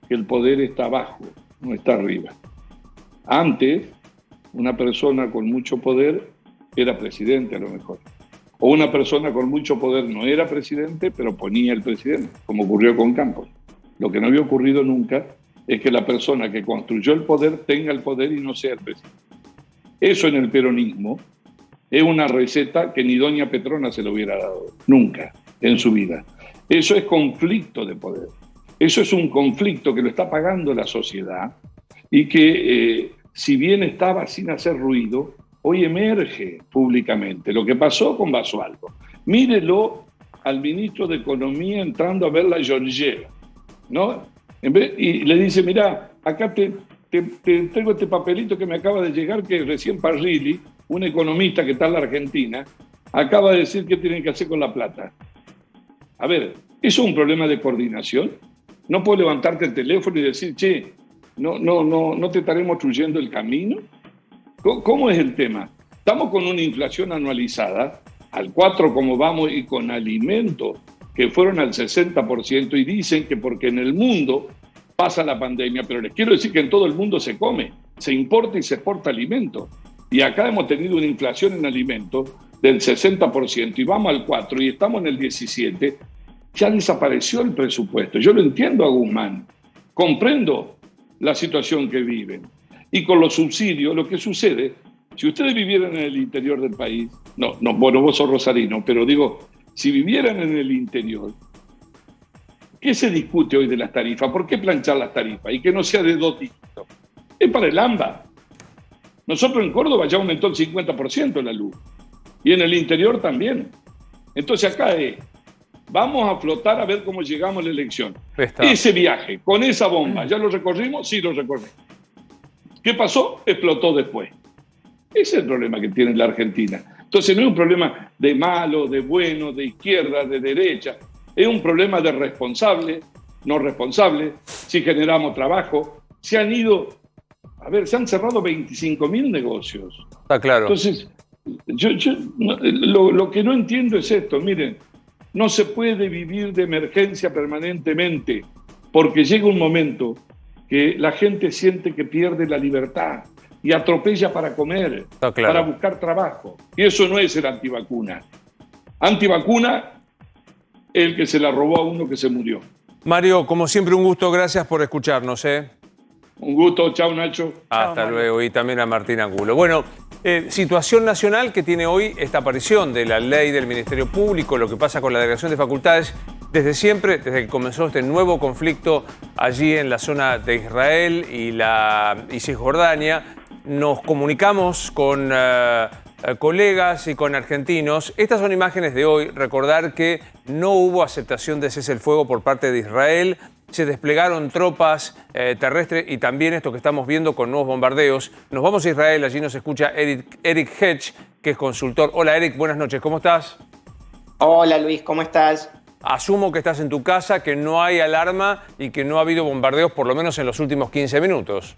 que el poder está abajo, no está arriba. Antes, una persona con mucho poder era presidente a lo mejor. o una persona con mucho poder no era presidente, pero ponía el presidente, como ocurrió con Campos. Lo que no había ocurrido nunca es que la persona que construyó el poder tenga el poder y no sea el presidente. Eso en el peronismo es una receta que ni doña Petrona se lo hubiera dado, nunca en su vida. Eso es conflicto de poder. Eso es un conflicto que lo está pagando la sociedad y que, si bien estaba sin hacer ruido, hoy emerge públicamente. Lo que pasó con Basualdo. Mírelo al ministro de Economía entrando a ver la Georgieva, ¿no? Y le dice, mirá, acá te traigo este papelito que me acaba de llegar, que recién Parrilli, un economista que está en la Argentina, acaba de decir qué tienen que hacer con la plata. A ver, ¿eso es un problema de coordinación? ¿No puedo levantarte el teléfono y decir, che, no te estaremos obstruyendo el camino? ¿Cómo es el tema? Estamos con una inflación anualizada al 4 como vamos y con alimentos que fueron al 60% y dicen que porque en el mundo pasa la pandemia, pero les quiero decir que en todo el mundo se come, se importa y se exporta alimento. Y acá hemos tenido una inflación en alimentos del 60% y vamos al 4 y estamos en el 17%. Ya desapareció el presupuesto. Yo lo entiendo a Guzmán, comprendo la situación que viven. Y con los subsidios, lo que sucede, si ustedes vivieran en el interior del país, bueno, vos sos rosarino, pero digo, si vivieran en el interior, ¿qué se discute hoy de las tarifas? ¿Por qué planchar las tarifas? Y que no sea de 2 dígitos. Es para el AMBA. Nosotros en Córdoba ya aumentó el 50% la luz. Y en el interior también. Entonces acá vamos a flotar a ver cómo llegamos a la elección. Ese viaje, con esa bomba, ¿ya lo recorrimos? Sí, lo recorrimos. ¿Qué pasó? Explotó después. Ese es el problema que tiene la Argentina. Entonces no es un problema de malo, de bueno, de izquierda, de derecha. Es un problema de responsable, no responsable. Si generamos trabajo, se han cerrado 25.000 negocios. Está claro. Entonces, lo que no entiendo es esto. Miren, no se puede vivir de emergencia permanentemente, porque llega un momento que la gente siente que pierde la libertad y atropella para comer, claro, para buscar trabajo. Y eso no es ser antivacuna. Antivacuna es el que se la robó a uno que se murió. Mario, como siempre, un gusto. Gracias por escucharnos. Un gusto. Chao, Nacho. Hasta luego. Y también a Martín Angulo. Bueno, situación nacional que tiene hoy esta aparición de la ley del Ministerio Público, lo que pasa con la delegación de facultades. Desde siempre, desde que comenzó este nuevo conflicto allí en la zona de Israel y Cisjordania, nos comunicamos con colegas y con argentinos. Estas son imágenes de hoy. Recordar que no hubo aceptación de cese el fuego por parte de Israel. Se desplegaron tropas terrestres y también esto que estamos viendo con nuevos bombardeos. Nos vamos a Israel, allí nos escucha Eric Hedge, que es consultor. Hola Eric, buenas noches, ¿cómo estás? Hola Luis, ¿cómo estás? Asumo que estás en tu casa, que no hay alarma y que no ha habido bombardeos por lo menos en los últimos 15 minutos.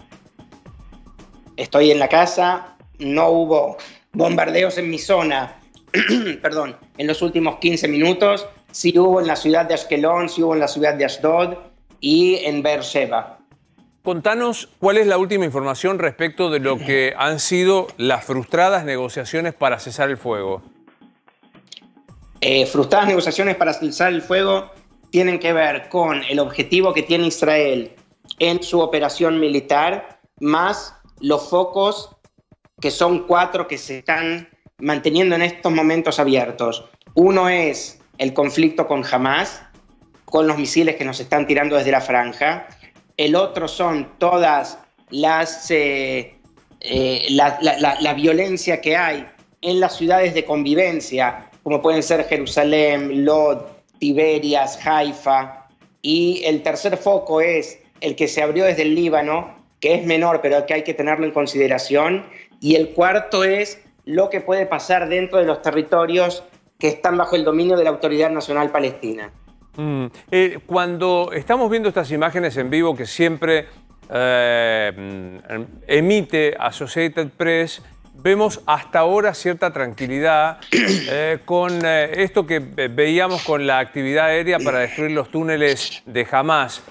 Estoy en la casa, no hubo bombardeos en mi zona, perdón, en los últimos 15 minutos. Sí hubo en la ciudad de Ashkelon, sí hubo en la ciudad de Ashdod y en Beersheba. Contanos cuál es la última información respecto de lo que han sido las frustradas negociaciones para cesar el fuego. Frustradas negociaciones para cesar el fuego tienen que ver con el objetivo que tiene Israel en su operación militar, más los focos, que son 4 que se están manteniendo en estos momentos abiertos. Uno es el conflicto con Hamas, con los misiles que nos están tirando desde la franja. El otro son todas las la violencia que hay en las ciudades de convivencia, como pueden ser Jerusalén, Lod, Tiberias, Haifa. Y el tercer foco es el que se abrió desde el Líbano, que es menor, pero que hay que tenerlo en consideración. Y el cuarto es lo que puede pasar dentro de los territorios que están bajo el dominio de la Autoridad Nacional Palestina. Cuando estamos viendo estas imágenes en vivo que siempre emite Associated Press, vemos hasta ahora cierta tranquilidad con esto que veíamos con la actividad aérea para destruir los túneles de Hamas.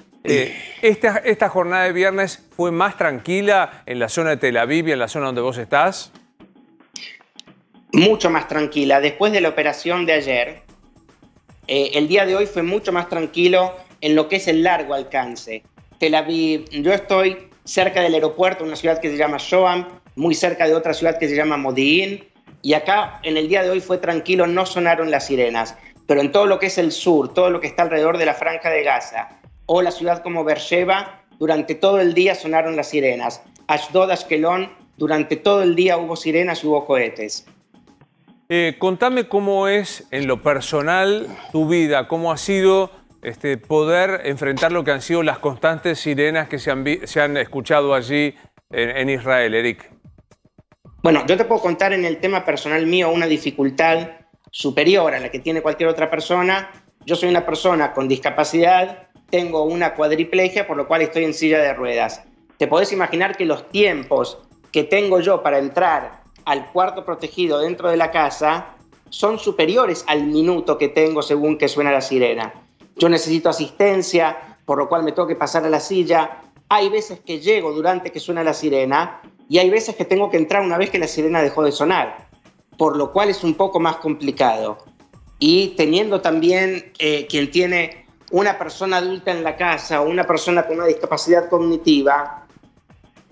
¿Esta jornada de viernes fue más tranquila en la zona de Tel Aviv y en la zona donde vos estás? mucho más tranquila. Después de la operación de ayer, el día de hoy fue mucho más tranquilo en lo que es el largo alcance. Tel Aviv, yo estoy cerca del aeropuerto, una ciudad que se llama Shoam, muy cerca de otra ciudad que se llama Modi'in, y acá en el día de hoy fue tranquilo, no sonaron las sirenas. Pero en todo lo que es el sur, todo lo que está alrededor de la Franja de Gaza, o la ciudad como Beersheba, durante todo el día sonaron las sirenas. Ashdod, Ashkelon, durante todo el día hubo sirenas y hubo cohetes. Contame cómo es en lo personal tu vida, cómo ha sido poder enfrentar lo que han sido las constantes sirenas que se han escuchado allí en Israel, Eric. Bueno, yo te puedo contar en el tema personal mío una dificultad superior a la que tiene cualquier otra persona. Yo soy una persona con discapacidad, tengo una cuadriplegia, por lo cual estoy en silla de ruedas. Te podés imaginar que los tiempos que tengo yo para entrar al cuarto protegido dentro de la casa son superiores al minuto que tengo según que suena la sirena. Yo necesito asistencia, por lo cual me tengo que pasar a la silla. Hay veces que llego durante que suena la sirena y hay veces que tengo que entrar una vez que la sirena dejó de sonar, por lo cual es un poco más complicado. Y teniendo también quien tiene una persona adulta en la casa o una persona con una discapacidad cognitiva,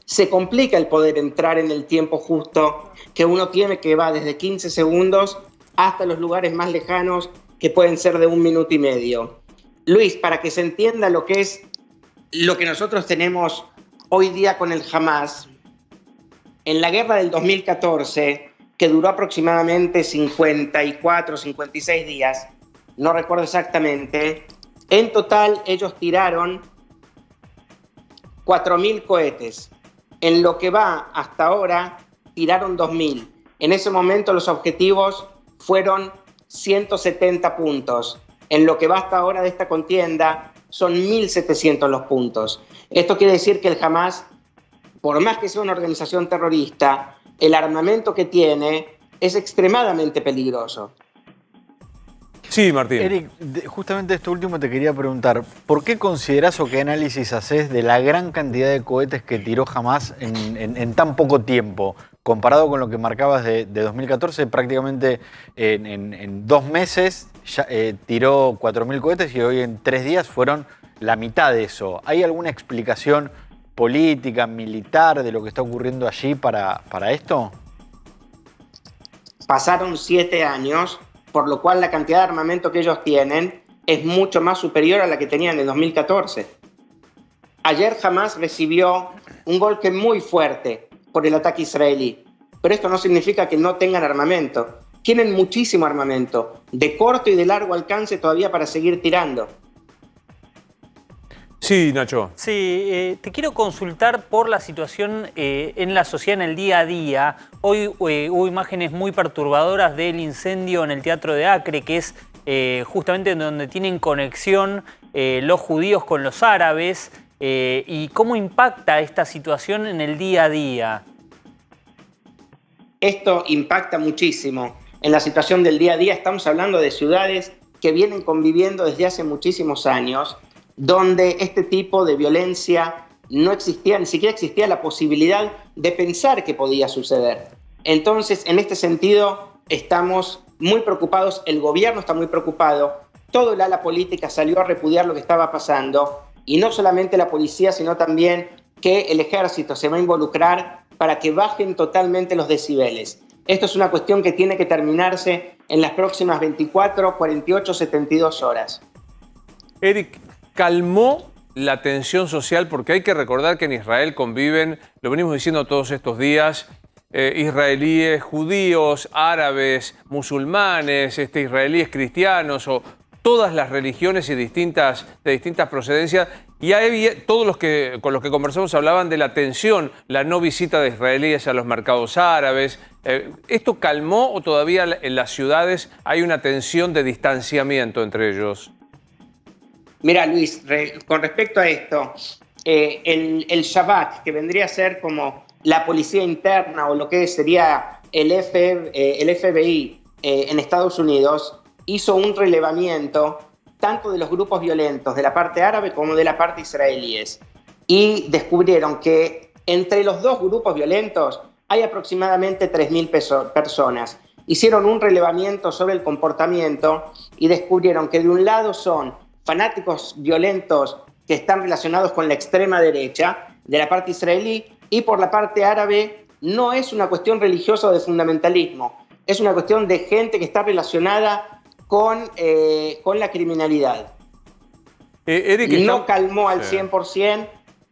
se complica el poder entrar en el tiempo justo que uno tiene, que va desde 15 segundos hasta los lugares más lejanos, que pueden ser de 1 minuto y medio. Luis, para que se entienda lo que es lo que nosotros tenemos hoy día con el Hamas, en la guerra del 2014, que duró aproximadamente 54, 56 días, no recuerdo exactamente, en total ellos tiraron 4.000 cohetes. En lo que va hasta ahora, tiraron 2.000. En ese momento los objetivos fueron 170 puntos. En lo que va hasta ahora de esta contienda, son 1.700 los puntos. Esto quiere decir que el Hamas, por más que sea una organización terrorista, el armamento que tiene es extremadamente peligroso. Sí, Martín. Eric, justamente esto último te quería preguntar, ¿por qué considerás o qué análisis haces de la gran cantidad de cohetes que tiró Hamas en tan poco tiempo? Comparado con lo que marcabas de 2014, prácticamente en 2 meses ya, tiró 4.000 cohetes y hoy en 3 días fueron la mitad de eso. ¿Hay alguna explicación política, militar de lo que está ocurriendo allí para esto? Pasaron 7 años, por lo cual la cantidad de armamento que ellos tienen es mucho más superior a la que tenían en 2014. Ayer Hamas recibió un golpe muy fuerte por el ataque israelí, pero esto no significa que no tengan armamento. Tienen muchísimo armamento, de corto y de largo alcance todavía para seguir tirando. Sí, Nacho. Sí, te quiero consultar por la situación en la sociedad, en el día a día. Hoy hubo imágenes muy perturbadoras del incendio en el Teatro de Acre, que es justamente donde tienen conexión los judíos con los árabes. ¿Y cómo impacta esta situación en el día a día? Esto impacta muchísimo en la situación del día a día. Estamos hablando de ciudades que vienen conviviendo desde hace muchísimos años, donde este tipo de violencia no existía, ni siquiera existía la posibilidad de pensar que podía suceder. Entonces, en este sentido, estamos muy preocupados, el gobierno está muy preocupado, todo el ala política salió a repudiar lo que estaba pasando, y no solamente la policía, sino también que el ejército se va a involucrar para que bajen totalmente los decibeles. Esto es una cuestión que tiene que terminarse en las próximas 24, 48, 72 horas. Eric, ¿calmó la tensión social? Porque hay que recordar que en Israel conviven, lo venimos diciendo todos estos días, israelíes, judíos, árabes, musulmanes, israelíes cristianos o todas las religiones y de distintas procedencias. Y todos los que con los que conversamos hablaban de la tensión, la no visita de israelíes a los mercados árabes. ¿Esto calmó o todavía en las ciudades hay una tensión de distanciamiento entre ellos? Mira, Luis, con respecto a esto, el Shabak, que vendría a ser como la policía interna o lo que sería el FBI en Estados Unidos, hizo un relevamiento tanto de los grupos violentos de la parte árabe como de la parte israelíes, y descubrieron que entre los dos grupos violentos hay aproximadamente 3.000 personas, hicieron un relevamiento sobre el comportamiento y descubrieron que de un lado son fanáticos violentos que están relacionados con la extrema derecha de la parte israelí, y por la parte árabe no es una cuestión religiosa o de fundamentalismo, es una cuestión de gente que está relacionada con la criminalidad. Eric, no calmó al 100%,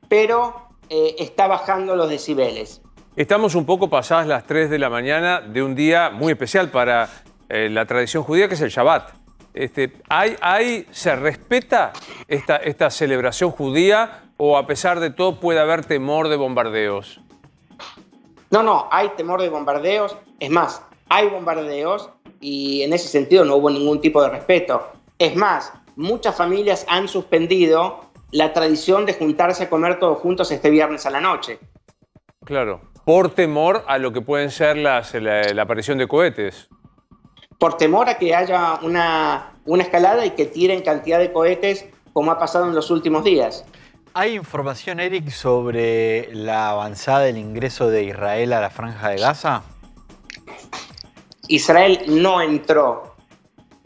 pero está bajando los decibeles. Estamos un poco pasadas las 3 de la mañana de un día muy especial para la tradición judía, que es el Shabbat. ¿Se respeta esta celebración judía o a pesar de todo puede haber temor de bombardeos? No, hay temor de bombardeos. Es más, hay bombardeos y en ese sentido no hubo ningún tipo de respeto. Es más, muchas familias han suspendido la tradición de juntarse a comer todos juntos este viernes a la noche. Claro, por temor a lo que pueden ser la aparición de cohetes. Por temor a que haya una escalada y que tiren cantidad de cohetes como ha pasado en los últimos días. ¿Hay información, Eric, sobre la avanzada del ingreso de Israel a la Franja de Gaza? Israel no entró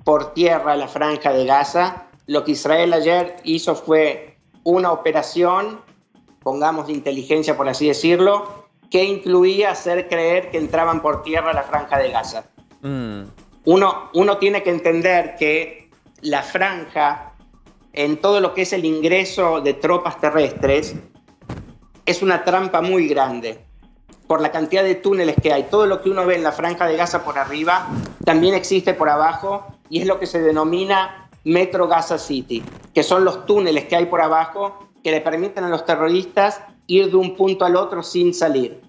por tierra a la Franja de Gaza. Lo que Israel ayer hizo fue una operación, pongamos de inteligencia por así decirlo, que incluía hacer creer que entraban por tierra a la Franja de Gaza. Uno tiene que entender que la franja, en todo lo que es el ingreso de tropas terrestres, es una trampa muy grande. Por la cantidad de túneles que hay, todo lo que uno ve en la Franja de Gaza por arriba, también existe por abajo, y es lo que se denomina Metro Gaza City, que son los túneles que hay por abajo que le permiten a los terroristas ir de un punto al otro sin salir.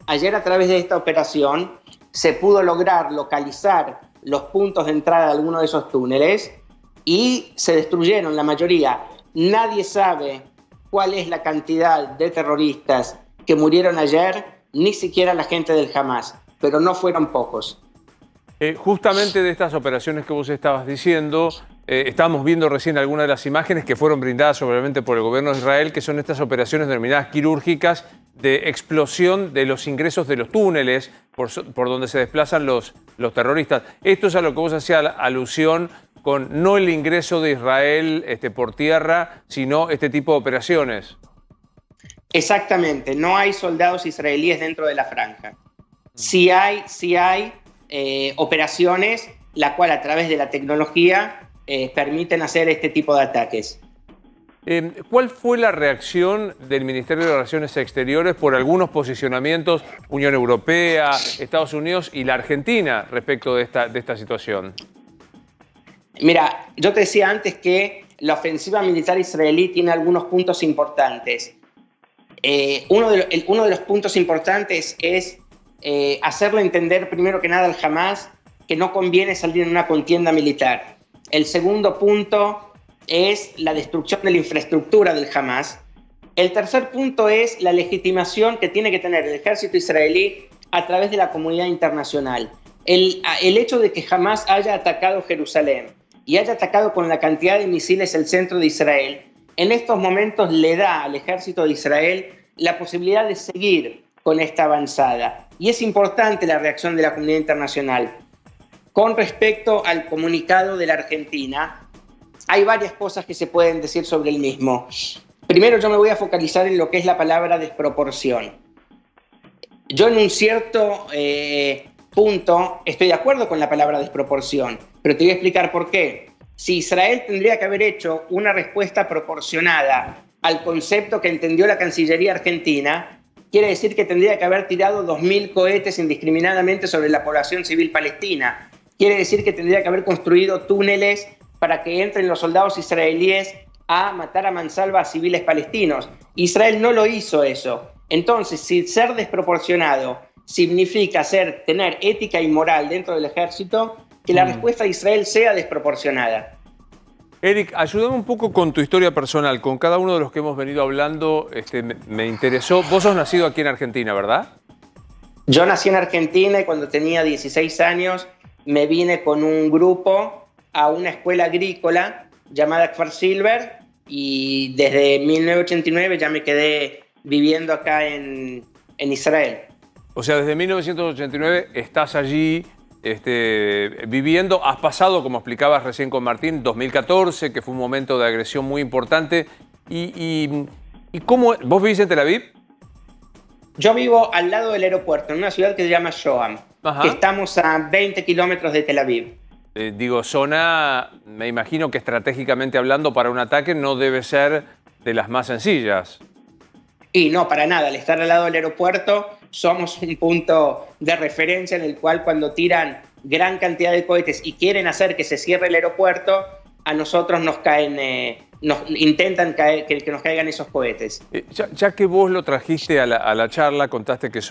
Ayer a través de esta operación se pudo lograr localizar los puntos de entrada de algunos de esos túneles y se destruyeron la mayoría. Nadie sabe cuál es la cantidad de terroristas que murieron ayer, ni siquiera la gente del Hamas, pero no fueron pocos. Justamente de estas operaciones que vos estabas diciendo, estábamos viendo recién algunas de las imágenes que fueron brindadas obviamente por el gobierno de Israel, que son estas operaciones denominadas quirúrgicas de explosión de los ingresos de los túneles por donde se desplazan los terroristas. Esto es a lo que vos hacías alusión con no el ingreso de Israel por tierra, sino este tipo de operaciones. Exactamente, no hay soldados israelíes dentro de la franja. Sí hay operaciones, la cual a través de la tecnología permiten hacer este tipo de ataques. ¿Cuál fue la reacción del Ministerio de Relaciones Exteriores por algunos posicionamientos, Unión Europea, Estados Unidos y la Argentina respecto de esta situación? Mira, yo te decía antes que la ofensiva militar israelí tiene algunos puntos importantes. Uno de los puntos importantes es hacerle entender primero que nada al Hamas que no conviene salir en una contienda militar. El segundo punto es la destrucción de la infraestructura del Hamas. El tercer punto es la legitimación que tiene que tener el ejército israelí a través de la comunidad internacional. El hecho de que Hamas haya atacado Jerusalén y haya atacado con la cantidad de misiles el centro de Israel, en estos momentos le da al ejército de Israel la posibilidad de seguir con esta avanzada. Y es importante la reacción de la comunidad internacional. Con respecto al comunicado de la Argentina, hay varias cosas que se pueden decir sobre el mismo. Primero, yo me voy a focalizar en lo que es la palabra desproporción. Yo en un cierto punto estoy de acuerdo con la palabra desproporción, pero te voy a explicar por qué. Si Israel tendría que haber hecho una respuesta proporcionada al concepto que entendió la Cancillería argentina, quiere decir que tendría que haber tirado 2.000 cohetes indiscriminadamente sobre la población civil palestina. Quiere decir que tendría que haber construido túneles para que entren los soldados israelíes a matar a mansalva a civiles palestinos. Israel no lo hizo eso. Entonces, si ser desproporcionado significa tener ética y moral dentro del ejército, que la respuesta de Israel sea desproporcionada. Eric, ayúdame un poco con tu historia personal. Con cada uno de los que hemos venido hablando, me interesó. Vos sos nacido aquí en Argentina, ¿verdad? Yo nací en Argentina y cuando tenía 16 años me vine con un grupo a una escuela agrícola llamada Kfar Silver y desde 1989 ya me quedé viviendo acá en Israel. O sea, desde 1989 estás allí viviendo. Has pasado, como explicabas recién con Martín, 2014, que fue un momento de agresión muy importante. ¿Y cómo? ¿Vos vivís en Tel Aviv? Yo vivo al lado del aeropuerto, en una ciudad que se llama Shoam, que estamos a 20 kilómetros de Tel Aviv. Zona, me imagino que estratégicamente hablando para un ataque no debe ser de las más sencillas. Y no, para nada. Al estar al lado del aeropuerto, somos un punto de referencia en el cual cuando tiran gran cantidad de cohetes y quieren hacer que se cierre el aeropuerto, a nosotros nos caen, nos intentan que nos caigan esos cohetes. Ya que vos lo trajiste a la charla, contaste que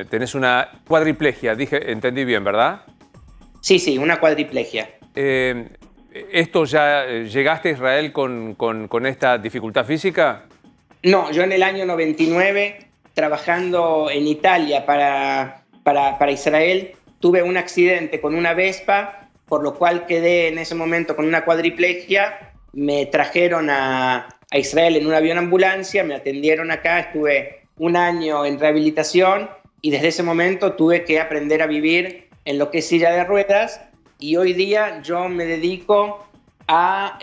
tenés una cuadriplegia, entendí bien, ¿verdad? Sí, una cuadriplegia. ¿Esto ya llegaste a Israel con esta dificultad física? No, yo en el año 99, trabajando en Italia para Israel, tuve un accidente con una Vespa, por lo cual quedé en ese momento con una cuadriplegia. Me trajeron a Israel en un avión ambulancia, me atendieron acá, estuve un año en rehabilitación y desde ese momento tuve que aprender a vivir en lo que es silla de ruedas, y hoy día yo me dedico a...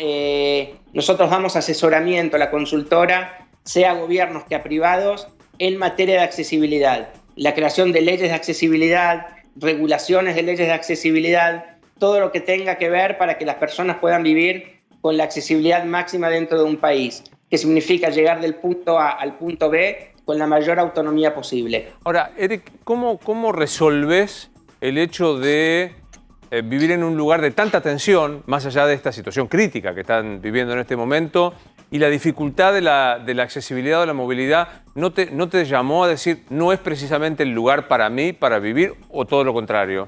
nosotros damos asesoramiento a la consultora, sea a gobiernos que a privados, en materia de accesibilidad. La creación de leyes de accesibilidad, regulaciones de leyes de accesibilidad, todo lo que tenga que ver para que las personas puedan vivir con la accesibilidad máxima dentro de un país, que significa llegar del punto A al punto B con la mayor autonomía posible. Ahora, Eric, ¿cómo resolves el hecho de vivir en un lugar de tanta tensión, más allá de esta situación crítica que están viviendo en este momento, y la dificultad de la accesibilidad o la movilidad? ¿No te llamó a decir, no es precisamente el lugar para mí, para vivir, o todo lo contrario?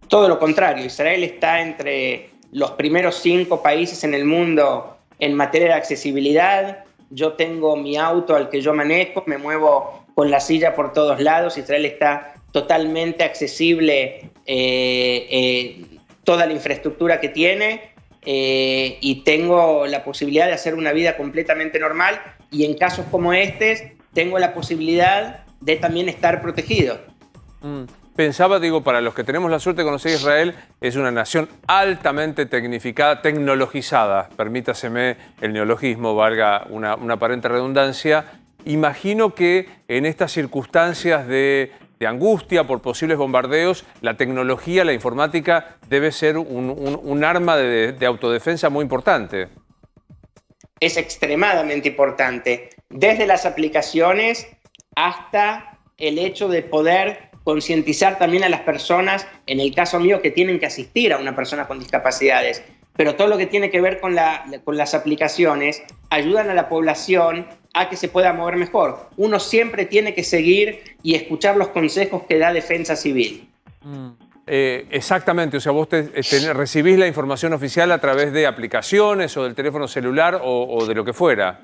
Todo lo contrario. Israel está entre los primeros 5 países en el mundo en materia de accesibilidad. Yo tengo mi auto al que yo manejo, me muevo con la silla por todos lados. Israel está totalmente accesible, toda la infraestructura que tiene, y tengo la posibilidad de hacer una vida completamente normal, y en casos como este tengo la posibilidad de también estar protegido. Pensaba, para los que tenemos la suerte de conocer Israel, es una nación altamente tecnificada, tecnologizada, permítaseme el neologismo, valga una aparente redundancia. Imagino que en estas circunstancias de angustia por posibles bombardeos, la tecnología, la informática, debe ser un arma de autodefensa muy importante. Es extremadamente importante, desde las aplicaciones hasta el hecho de poder concientizar también a las personas, en el caso mío, que tienen que asistir a una persona con discapacidades. Pero todo lo que tiene que ver con las aplicaciones ayudan a la población a que se pueda mover mejor. Uno siempre tiene que seguir y escuchar los consejos que da Defensa Civil. Exactamente, o sea, vos recibís la información oficial a través de aplicaciones o del teléfono celular o de lo que fuera.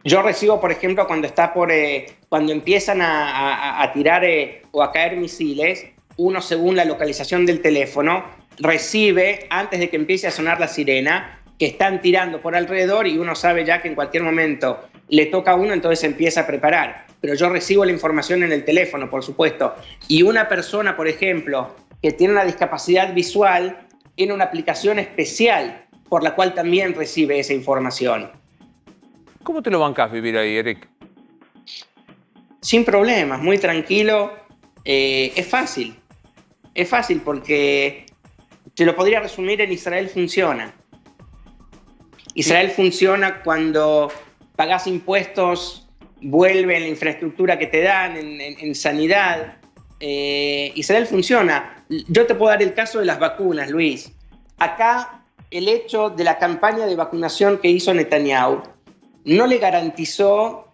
Yo recibo, por ejemplo, cuando empiezan a tirar o a caer misiles, uno, según la localización del teléfono, recibe, antes de que empiece a sonar la sirena, que están tirando por alrededor, y uno sabe ya que en cualquier momento le toca a uno, entonces empieza a preparar. Pero yo recibo la información en el teléfono, por supuesto. Y una persona, por ejemplo, que tiene una discapacidad visual, tiene una aplicación especial por la cual también recibe esa información. ¿Cómo te lo bancás vivir ahí, Eric? Sin problemas, muy tranquilo. Es fácil porque te lo podría resumir en Israel funciona. Israel funciona cuando pagás impuestos, vuelve en la infraestructura que te dan, en sanidad. Israel funciona. Yo te puedo dar el caso de las vacunas, Luis. Acá el hecho de la campaña de vacunación que hizo Netanyahu no le garantizó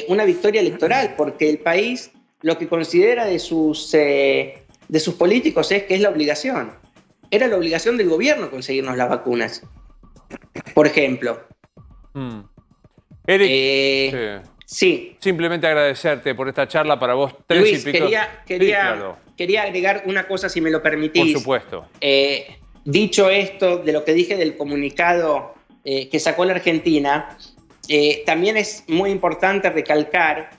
una victoria electoral, porque el país lo que considera de sus políticos es que es la obligación. Era la obligación del gobierno conseguirnos las vacunas, por ejemplo. Eric, sí. Simplemente agradecerte por esta charla. Para vos, 3 Luis, y pico. quería agregar una cosa, si me lo permitís. Por supuesto. Dicho esto, de lo que dije del comunicado que sacó la Argentina, también es muy importante recalcar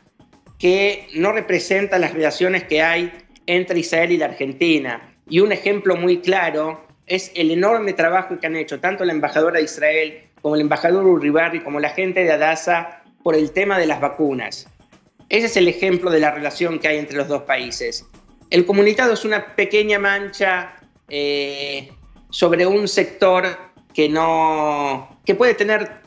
que no representa las relaciones que hay entre Israel y la Argentina. Y un ejemplo muy claro es el enorme trabajo que han hecho tanto la embajadora de Israel como el embajador Uribarri, como la gente de Hadassah, por el tema de las vacunas. Ese es el ejemplo de la relación que hay entre los dos países. El comunicado es una pequeña mancha sobre un sector que puede tener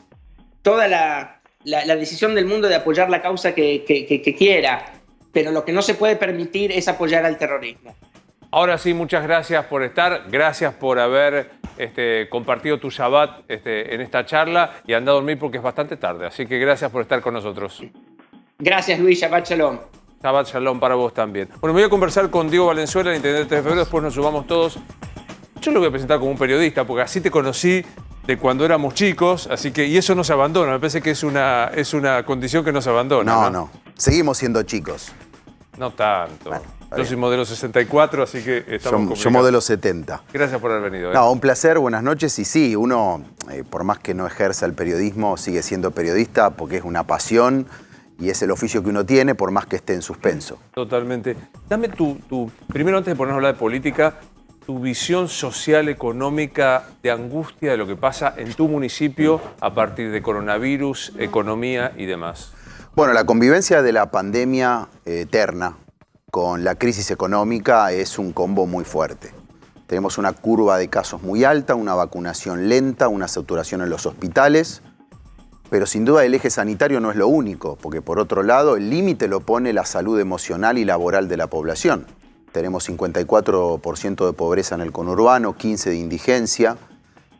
toda la decisión del mundo de apoyar la causa que quiera, pero lo que no se puede permitir es apoyar al terrorismo. Ahora sí, muchas gracias por estar, gracias por haber compartido tu Shabbat en esta charla y anda a dormir porque es bastante tarde, así que gracias por estar con nosotros. Gracias, Luis. Shabbat Shalom. Shabbat Shalom para vos también. Bueno, me voy a conversar con Diego Valenzuela, el intendente de febrero, después nos sumamos todos. Yo lo voy a presentar como un periodista, porque así te conocí de cuando éramos chicos, así que, y eso no se abandona, me parece que es una condición que no se abandona. No, seguimos siendo chicos. No tanto. Bueno, yo soy modelo 64, así que estamos yo modelo 70. Gracias por haber venido. No, un placer, buenas noches. Y sí, uno, por más que no ejerza el periodismo, sigue siendo periodista porque es una pasión y es el oficio que uno tiene, por más que esté en suspenso. Totalmente. Dame primero, antes de ponernos a hablar de política, tu visión social, económica, de angustia de lo que pasa en tu municipio a partir de coronavirus, economía y demás. Bueno, la convivencia de la pandemia eterna con la crisis económica es un combo muy fuerte. Tenemos una curva de casos muy alta, una vacunación lenta, una saturación en los hospitales, pero sin duda el eje sanitario no es lo único, porque por otro lado el límite lo pone la salud emocional y laboral de la población. Tenemos 54% de pobreza en el conurbano, 15% de indigencia,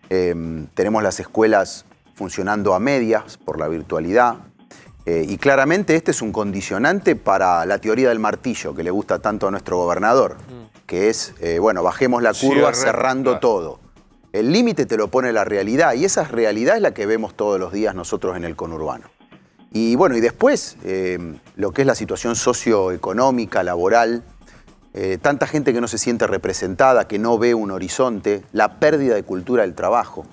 tenemos las escuelas funcionando a medias por la virtualidad, y claramente este es un condicionante para la teoría del martillo que le gusta tanto a nuestro gobernador, que es, bajemos la curva cerrando todo. El límite te lo pone la realidad y esa realidad es la que vemos todos los días nosotros en el conurbano. Y bueno, y después lo que es la situación socioeconómica, laboral, tanta gente que no se siente representada, que no ve un horizonte, la pérdida de cultura del trabajo.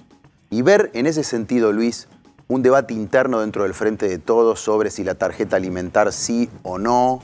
Y ver en ese sentido, Luis, un debate interno dentro del Frente de Todos sobre si la tarjeta alimentar sí o no,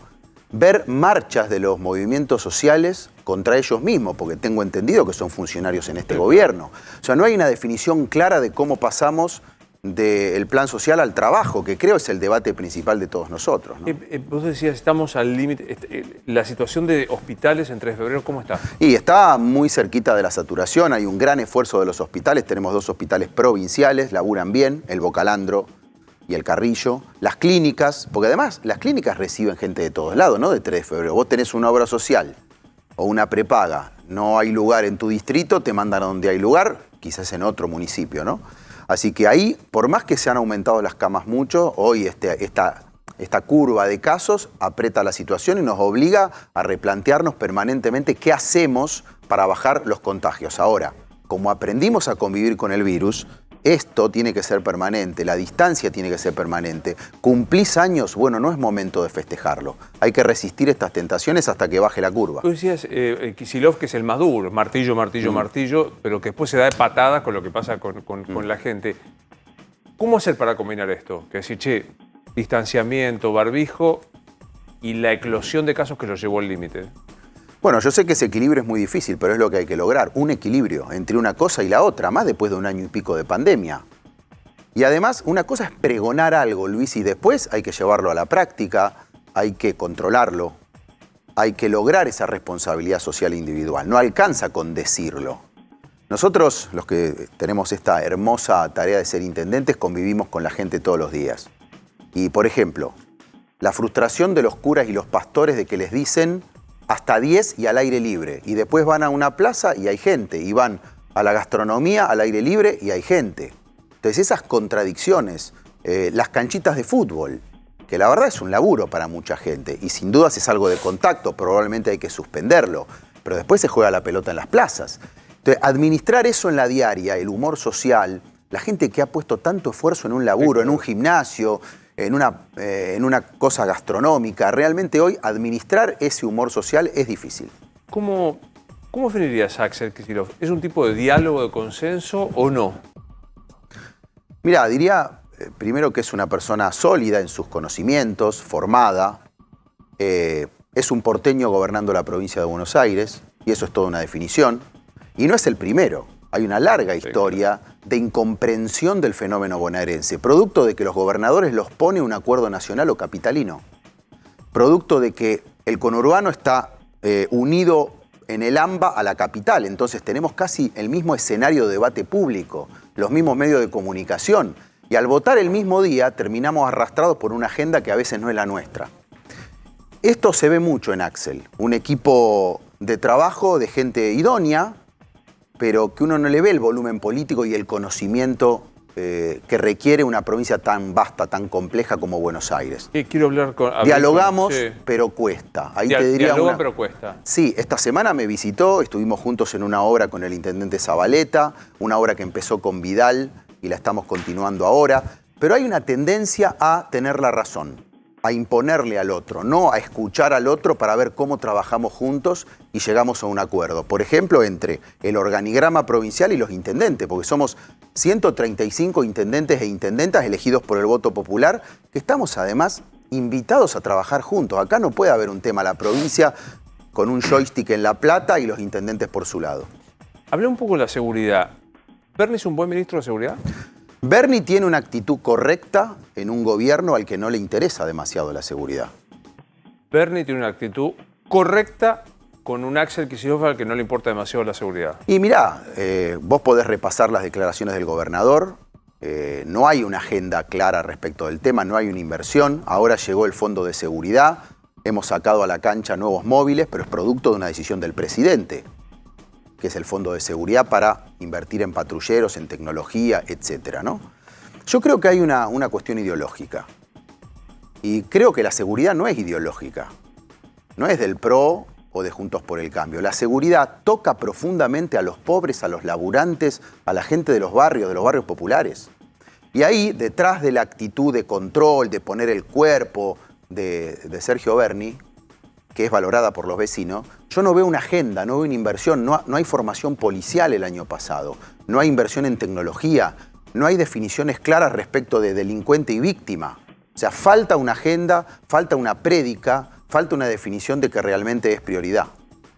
ver marchas de los movimientos sociales contra ellos mismos, porque tengo entendido que son funcionarios en este gobierno. O sea, no hay una definición clara de cómo pasamos del plan social al trabajo, que creo es el debate principal de todos nosotros, ¿no? Vos decías, estamos al límite. La situación de hospitales en 3 de febrero, ¿cómo está? Y está muy cerquita de la saturación, hay un gran esfuerzo de los hospitales, tenemos 2 hospitales provinciales, laburan bien, el Bocalandro y el Carrillo, las clínicas, porque además las clínicas reciben gente de todos lados, no de 3 de febrero. Vos tenés una obra social o una prepaga, no hay lugar en tu distrito, te mandan a donde hay lugar, quizás en otro municipio, ¿no? Así que ahí, por más que se han aumentado las camas mucho, hoy esta curva de casos aprieta la situación y nos obliga a replantearnos permanentemente qué hacemos para bajar los contagios. Ahora, como aprendimos a convivir con el virus, esto tiene que ser permanente, la distancia tiene que ser permanente. Cumplís años, bueno, no es momento de festejarlo. Hay que resistir estas tentaciones hasta que baje la curva. Tú decías Kicillof, que es el más duro, martillo, pero que después se da de patadas con lo que pasa con la gente. ¿Cómo hacer para combinar esto? Que decir, distanciamiento, barbijo y la eclosión de casos que los llevó al límite. Bueno, yo sé que ese equilibrio es muy difícil, pero es lo que hay que lograr. Un equilibrio entre una cosa y la otra, más después de 1 año y pico de pandemia. Y además, una cosa es pregonar algo, Luis, y después hay que llevarlo a la práctica, hay que controlarlo, hay que lograr esa responsabilidad social individual. No alcanza con decirlo. Nosotros, los que tenemos esta hermosa tarea de ser intendentes, convivimos con la gente todos los días. Y, por ejemplo, la frustración de los curas y los pastores de que les dicen hasta 10 y al aire libre. Y después van a una plaza y hay gente. Y van a la gastronomía al aire libre y hay gente. Entonces esas contradicciones, las canchitas de fútbol, que la verdad es un laburo para mucha gente. Y sin dudas es algo de contacto, probablemente hay que suspenderlo. Pero después se juega la pelota en las plazas. Entonces administrar eso en la diaria, el humor social, la gente que ha puesto tanto esfuerzo en un laburo, en un gimnasio, en una cosa gastronómica. Realmente hoy administrar ese humor social es difícil. ¿Cómo definirías a Axel Kicillof? ¿Es un tipo de diálogo, de consenso o no? Mira, diría primero que es una persona sólida en sus conocimientos, formada, es un porteño gobernando la provincia de Buenos Aires, y eso es toda una definición, y no es el primero. Hay una larga historia de incomprensión del fenómeno bonaerense, producto de que los gobernadores los pone un acuerdo nacional o capitalino, producto de que el conurbano está unido en el AMBA a la capital, entonces tenemos casi el mismo escenario de debate público, los mismos medios de comunicación, y al votar el mismo día terminamos arrastrados por una agenda que a veces no es la nuestra. Esto se ve mucho en Axel, un equipo de trabajo de gente idónea, pero que uno no le ve el volumen político y el conocimiento que requiere una provincia tan vasta, tan compleja como Buenos Aires. Quiero hablar con... Dialogamos, pero cuesta. Ahí te diría dialogan, pero cuesta. Sí, esta semana me visitó, estuvimos juntos en una obra con el intendente Zabaleta, una obra que empezó con Vidal y la estamos continuando ahora, pero hay una tendencia a tener la razón, a imponerle al otro, no a escuchar al otro para ver cómo trabajamos juntos y llegamos a un acuerdo. Por ejemplo, entre el organigrama provincial y los intendentes, porque somos 135 intendentes e intendentas elegidos por el voto popular, que estamos además invitados a trabajar juntos. Acá no puede haber un tema la provincia con un joystick en La Plata y los intendentes por su lado. Hablé un poco de la seguridad. ¿Bernie es un buen ministro de seguridad? Bernie tiene una actitud correcta en un gobierno al que no le interesa demasiado la seguridad. Bernie tiene una actitud correcta con un Axel Kicillof al que no le importa demasiado la seguridad. Y mirá, vos podés repasar las declaraciones del gobernador, no hay una agenda clara respecto del tema, no hay una inversión, ahora llegó el fondo de seguridad, hemos sacado a la cancha nuevos móviles, pero es producto de una decisión del presidente, que es el fondo de seguridad para invertir en patrulleros, en tecnología, etcétera, ¿no? Yo creo que hay una cuestión ideológica. Y creo que la seguridad no es ideológica. No es del PRO o de Juntos por el Cambio. La seguridad toca profundamente a los pobres, a los laburantes, a la gente de los barrios populares. Y ahí, detrás de la actitud de control, de poner el cuerpo de Sergio Berni, que es valorada por los vecinos, yo no veo una agenda, no veo una inversión, no hay formación policial el año pasado, no hay inversión en tecnología, no hay definiciones claras respecto de delincuente y víctima. O sea, falta una agenda, falta una prédica, falta una definición de que realmente es prioridad.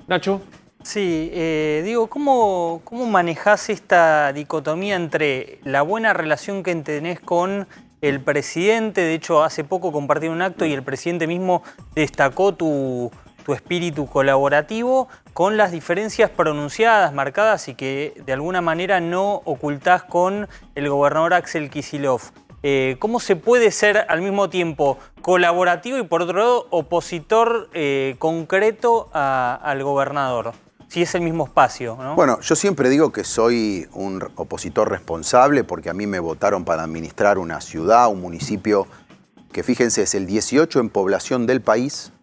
Nacho. Sí, Diego, ¿cómo manejás esta dicotomía entre la buena relación que tenés con el presidente? De hecho, hace poco compartí un acto y el presidente mismo destacó tu espíritu colaborativo, con las diferencias pronunciadas, marcadas y que de alguna manera no ocultás con el gobernador Axel Kicillof. ¿Cómo se puede ser al mismo tiempo colaborativo y por otro lado opositor concreto al gobernador? Si es el mismo espacio, ¿no? Bueno, yo siempre digo que soy un opositor responsable porque a mí me votaron para administrar una ciudad, un municipio que, fíjense, es el 18 en población del país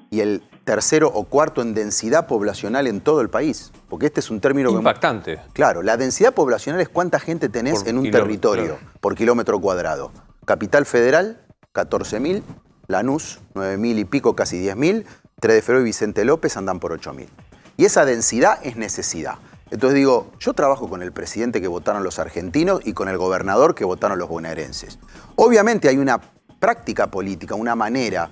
y el tercero o cuarto en densidad poblacional en todo el país. Porque este es un término impactante. Claro, la densidad poblacional es cuánta gente tenés en un territorio por kilómetro cuadrado. Capital Federal, 14.000, Lanús, 9.000 y pico, casi 10.000, 3 de Febrero y Vicente López andan por 8.000. Y esa densidad es necesidad. Entonces digo, yo trabajo con el presidente que votaron los argentinos y con el gobernador que votaron los bonaerenses. Obviamente hay una práctica política, una manera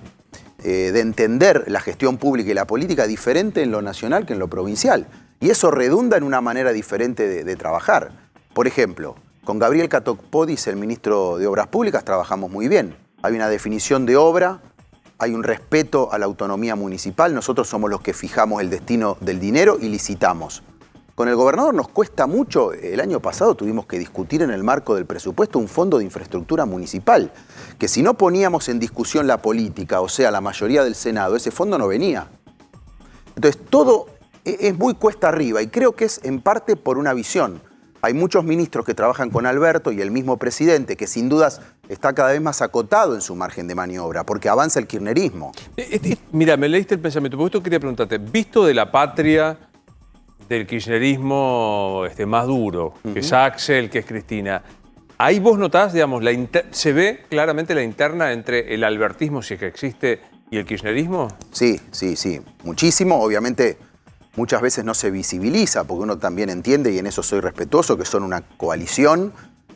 de entender la gestión pública y la política diferente en lo nacional que en lo provincial. Y eso redunda en una manera diferente de trabajar. Por ejemplo, con Gabriel Catopodis, el ministro de Obras Públicas, trabajamos muy bien. Hay una definición de obra, hay un respeto a la autonomía municipal, nosotros somos los que fijamos el destino del dinero y licitamos. Con el gobernador nos cuesta mucho, el año pasado tuvimos que discutir en el marco del presupuesto un fondo de infraestructura municipal, que si no poníamos en discusión la política, o sea, la mayoría del Senado, ese fondo no venía. Entonces todo es muy cuesta arriba y creo que es en parte por una visión. Hay muchos ministros que trabajan con Alberto y el mismo presidente que sin dudas está cada vez más acotado en su margen de maniobra porque avanza el kirchnerismo. Mira, me leíste el pensamiento, por esto quería preguntarte, visto de la patria del kirchnerismo más duro, que es Axel, que es Cristina, ahí vos notás, digamos, ¿se ve claramente la interna entre el albertismo, si es que existe, y el kirchnerismo? Sí, muchísimo, obviamente. Muchas veces no se visibiliza, porque uno también entiende, y en eso soy respetuoso, que son una coalición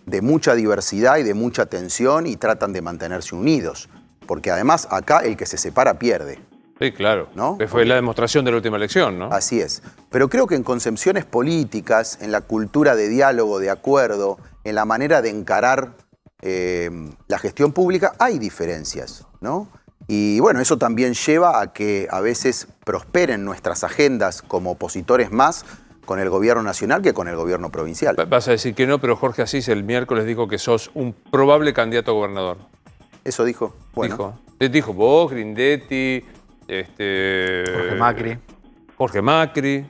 de mucha diversidad y de mucha tensión y tratan de mantenerse unidos. porque además acá el que se separa pierde. Sí, claro. ¿No? Que fue la demostración de la última elección, ¿no? Así es. Pero creo que en concepciones políticas, en la cultura de diálogo, de acuerdo, en la manera de encarar la gestión pública, hay diferencias, ¿no? Y bueno, eso también lleva a que a veces prosperen nuestras agendas como opositores más con el gobierno nacional que con el gobierno provincial. Vas a decir que no, pero Jorge Asís el miércoles dijo que sos un probable candidato a gobernador. ¿Eso dijo? Bueno. Dijo vos, Grindetti, Jorge Macri.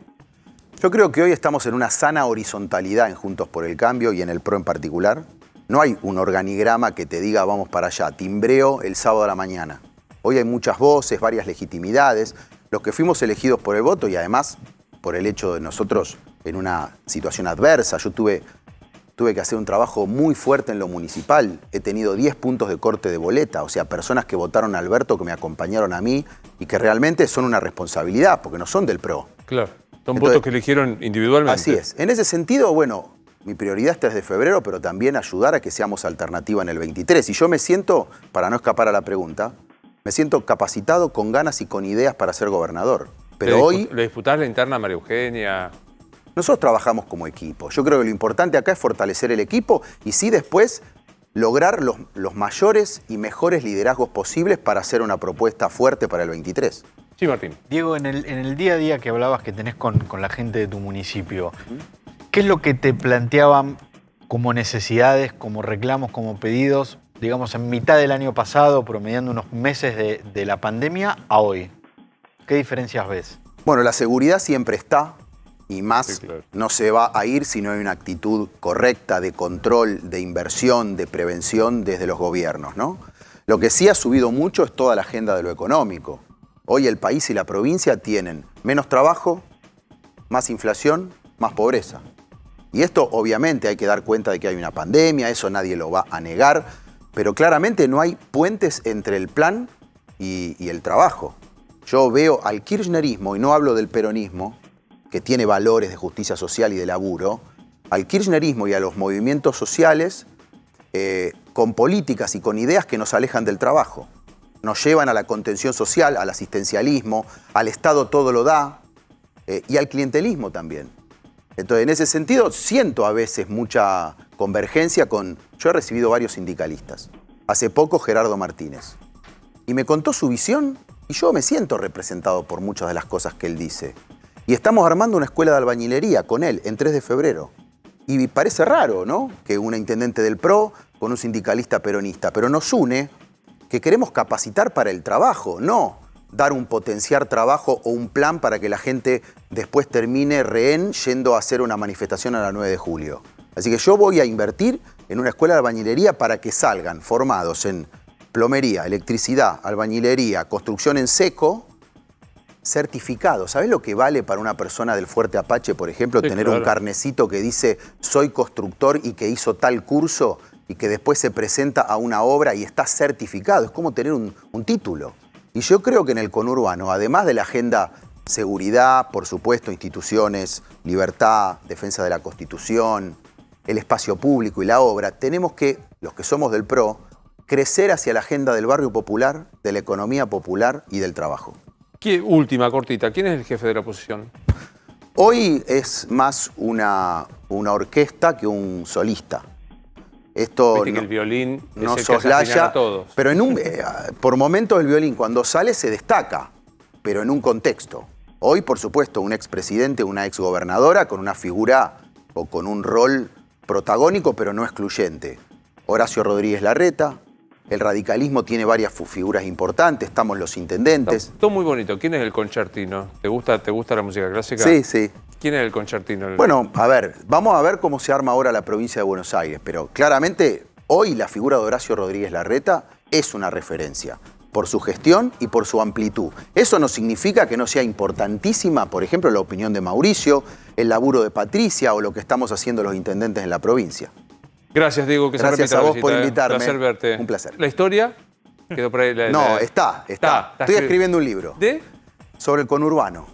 Yo creo que hoy estamos en una sana horizontalidad en Juntos por el Cambio y en el PRO en particular. No hay un organigrama que te diga vamos para allá, timbreo el sábado a la mañana. Hoy hay muchas voces, varias legitimidades. Los que fuimos elegidos por el voto y además por el hecho de nosotros en una situación adversa. Yo tuve que hacer un trabajo muy fuerte en lo municipal. He tenido 10 puntos de corte de boleta, o sea, personas que votaron a Alberto, que me acompañaron a mí y que realmente son una responsabilidad, porque no son del PRO. Claro, son votos que eligieron individualmente. Así es. En ese sentido, bueno, mi prioridad está desde febrero, pero también ayudar a que seamos alternativa en el 23. Y yo me siento, para no escapar a la pregunta, me siento capacitado, con ganas y con ideas para ser gobernador. Pero hoy... ¿Le disputás la interna a María Eugenia? Nosotros trabajamos como equipo. Yo creo que lo importante acá es fortalecer el equipo y sí después lograr los mayores y mejores liderazgos posibles para hacer una propuesta fuerte para el 23. Sí, Martín. Diego, en el día a día que hablabas que tenés con la gente de tu municipio, ¿qué es lo que te planteaban como necesidades, como reclamos, como pedidos, digamos, en mitad del año pasado, promediando unos meses de la pandemia a hoy? ¿Qué diferencias ves? Bueno, la seguridad siempre está y más Sí, claro. no se va a ir si no hay una actitud correcta de control, de inversión, de prevención desde los gobiernos, ¿no? Lo que sí ha subido mucho es toda la agenda de lo económico. Hoy el país y la provincia tienen menos trabajo, más inflación, más pobreza. Y esto obviamente hay que dar cuenta de que hay una pandemia, eso nadie lo va a negar, pero claramente no hay puentes entre el plan y el trabajo. Yo veo al kirchnerismo, y no hablo del peronismo, que tiene valores de justicia social y de laburo, al kirchnerismo y a los movimientos sociales con políticas y con ideas que nos alejan del trabajo. Nos llevan a la contención social, al asistencialismo, al Estado todo lo da y al clientelismo también. Entonces, en ese sentido, siento a veces mucha convergencia con... Yo he recibido varios sindicalistas. Hace poco, Gerardo Martínez. Y me contó su visión y yo me siento representado por muchas de las cosas que él dice. Y estamos armando una escuela de albañilería con él en 3 de febrero. Y parece raro, ¿no? Que una intendente del PRO con un sindicalista peronista. Pero nos une que queremos capacitar para el trabajo, no dar un potenciar trabajo o un plan para que la gente después termine rehén yendo a hacer una manifestación a la 9 de julio. Así que yo voy a invertir en una escuela de albañilería para que salgan formados en plomería, electricidad, albañilería, construcción en seco, certificados. ¿Sabés lo que vale para una persona del Fuerte Apache, por ejemplo, Sí, tener claro. un carnecito que dice soy constructor y que hizo tal curso y que después se presenta a una obra y está certificado? Es como tener un título. Y yo creo que en el conurbano, además de la agenda seguridad, por supuesto, instituciones, libertad, defensa de la Constitución, el espacio público y la obra, tenemos que, los que somos del PRO, crecer hacia la agenda del barrio popular, de la economía popular y del trabajo. Última, cortita. ¿Quién es el jefe de la oposición? Hoy es más una orquesta que un solista. Esto Viste que el violín es no el que hace afinar soslaya, a todos. pero por momentos el violín cuando sale se destaca, pero en un contexto. Hoy, por supuesto, un expresidente, una exgobernadora con una figura o con un rol protagónico, pero no excluyente. Horacio Rodríguez Larreta, el radicalismo tiene varias figuras importantes, estamos los intendentes. Todo muy bonito. ¿Quién es el concertino? ¿Te gusta la música clásica? Sí, sí. ¿Quién es el concertino? Bueno, a ver, vamos a ver cómo se arma ahora la provincia de Buenos Aires, pero claramente hoy la figura de Horacio Rodríguez Larreta es una referencia por su gestión y por su amplitud. Eso no significa que no sea importantísima, por ejemplo, la opinión de Mauricio, el laburo de Patricia o lo que estamos haciendo los intendentes en la provincia. Gracias, Diego. Que Gracias se repita a la vos visita, por invitarme. Un placer verte. Un placer. ¿La historia? Quedó por ahí. No, está. Estoy escribiendo un libro ¿De? sobre el conurbano.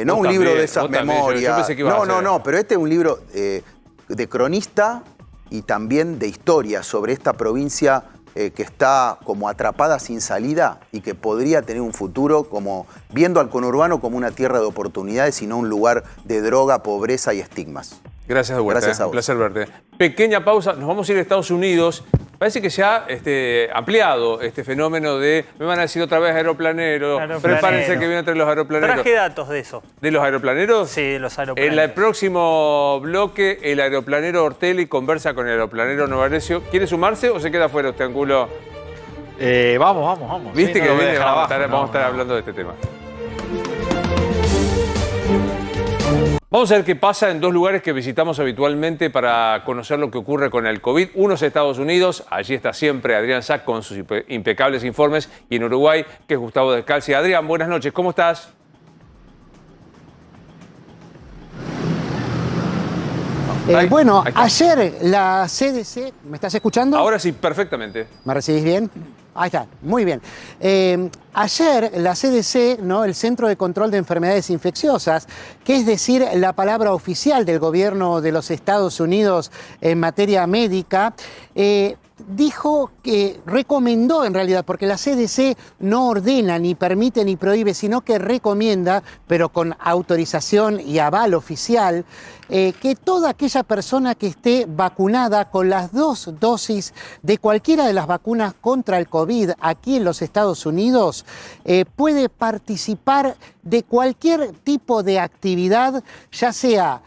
No Vos un libro también, de esas vos también. Yo memorias. pensé que ibas a hacer. No, pero este es un libro de cronista y también de historia sobre esta provincia que está como atrapada sin salida y que podría tener un futuro como viendo al conurbano como una tierra de oportunidades y no un lugar de droga, pobreza y estigmas. Gracias de vuelta. Gracias a vos. Un placer verte. Pequeña pausa, nos vamos a ir a Estados Unidos. Parece que se ha ampliado este fenómeno de, me van a decir otra vez aeroplanero, prepárense que viene entre los aeroplaneros. Traje datos de eso. ¿De los aeroplaneros? Sí, de los aeroplaneros. En el próximo bloque, el aeroplanero Ortelli conversa con el aeroplanero Novarecio. ¿Quiere sumarse o se queda fuera usted, Angulo? Vamos. ¿Viste Sí, que no lo voy a viene? dejar Vamos a abajo. estar hablando de este tema. Vamos a ver qué pasa en dos lugares que visitamos habitualmente para conocer lo que ocurre con el COVID. Uno es Estados Unidos, allí está siempre Adrián Sack con sus impecables informes, y en Uruguay, que es Gustavo Descalzi. Adrián, buenas noches, ¿cómo estás? Bueno, ahí está. ayer la CDC, ¿me estás escuchando? Ahora sí, perfectamente. ¿Me recibís bien? Ahí está, muy bien. Ayer la CDC, ¿no? El Centro de Control de Enfermedades Infecciosas, que es decir, la palabra oficial del gobierno de los Estados Unidos en materia médica, dijo que recomendó en realidad, porque la CDC no ordena, ni permite, ni prohíbe, sino que recomienda, pero con autorización y aval oficial, que toda aquella persona que esté vacunada con las 2 dosis de cualquiera de las vacunas contra el COVID aquí en los Estados Unidos puede participar de cualquier tipo de actividad, ya sea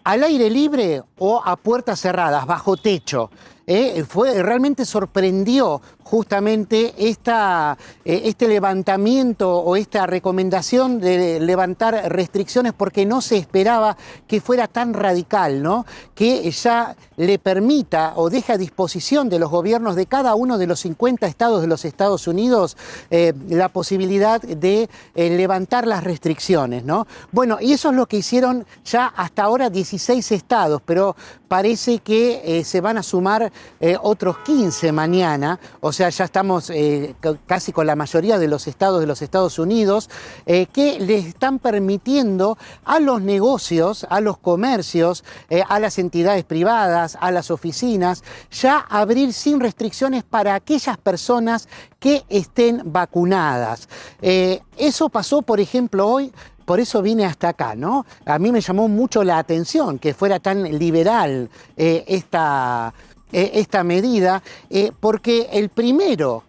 al aire libre o a puertas cerradas, bajo techo. Realmente sorprendió justamente este levantamiento o esta recomendación de levantar restricciones, porque no se esperaba que fuera tan radical, ¿no? Que ya le permita o deje a disposición de los gobiernos de cada uno de los 50 estados de los Estados Unidos la posibilidad de levantar las restricciones, ¿no? Bueno, y eso es lo que hicieron ya hasta ahora 16 estados, pero parece que se van a sumar otros 15 mañana, o sea, ya estamos casi con la mayoría de los Estados Unidos, que le están permitiendo a los negocios, a los comercios, a las entidades privadas, a las oficinas, ya abrir sin restricciones para aquellas personas que estén vacunadas. Eso pasó, por ejemplo, hoy. Por eso vine hasta acá, ¿no? A mí me llamó mucho la atención que fuera tan liberal esta medida, porque el primero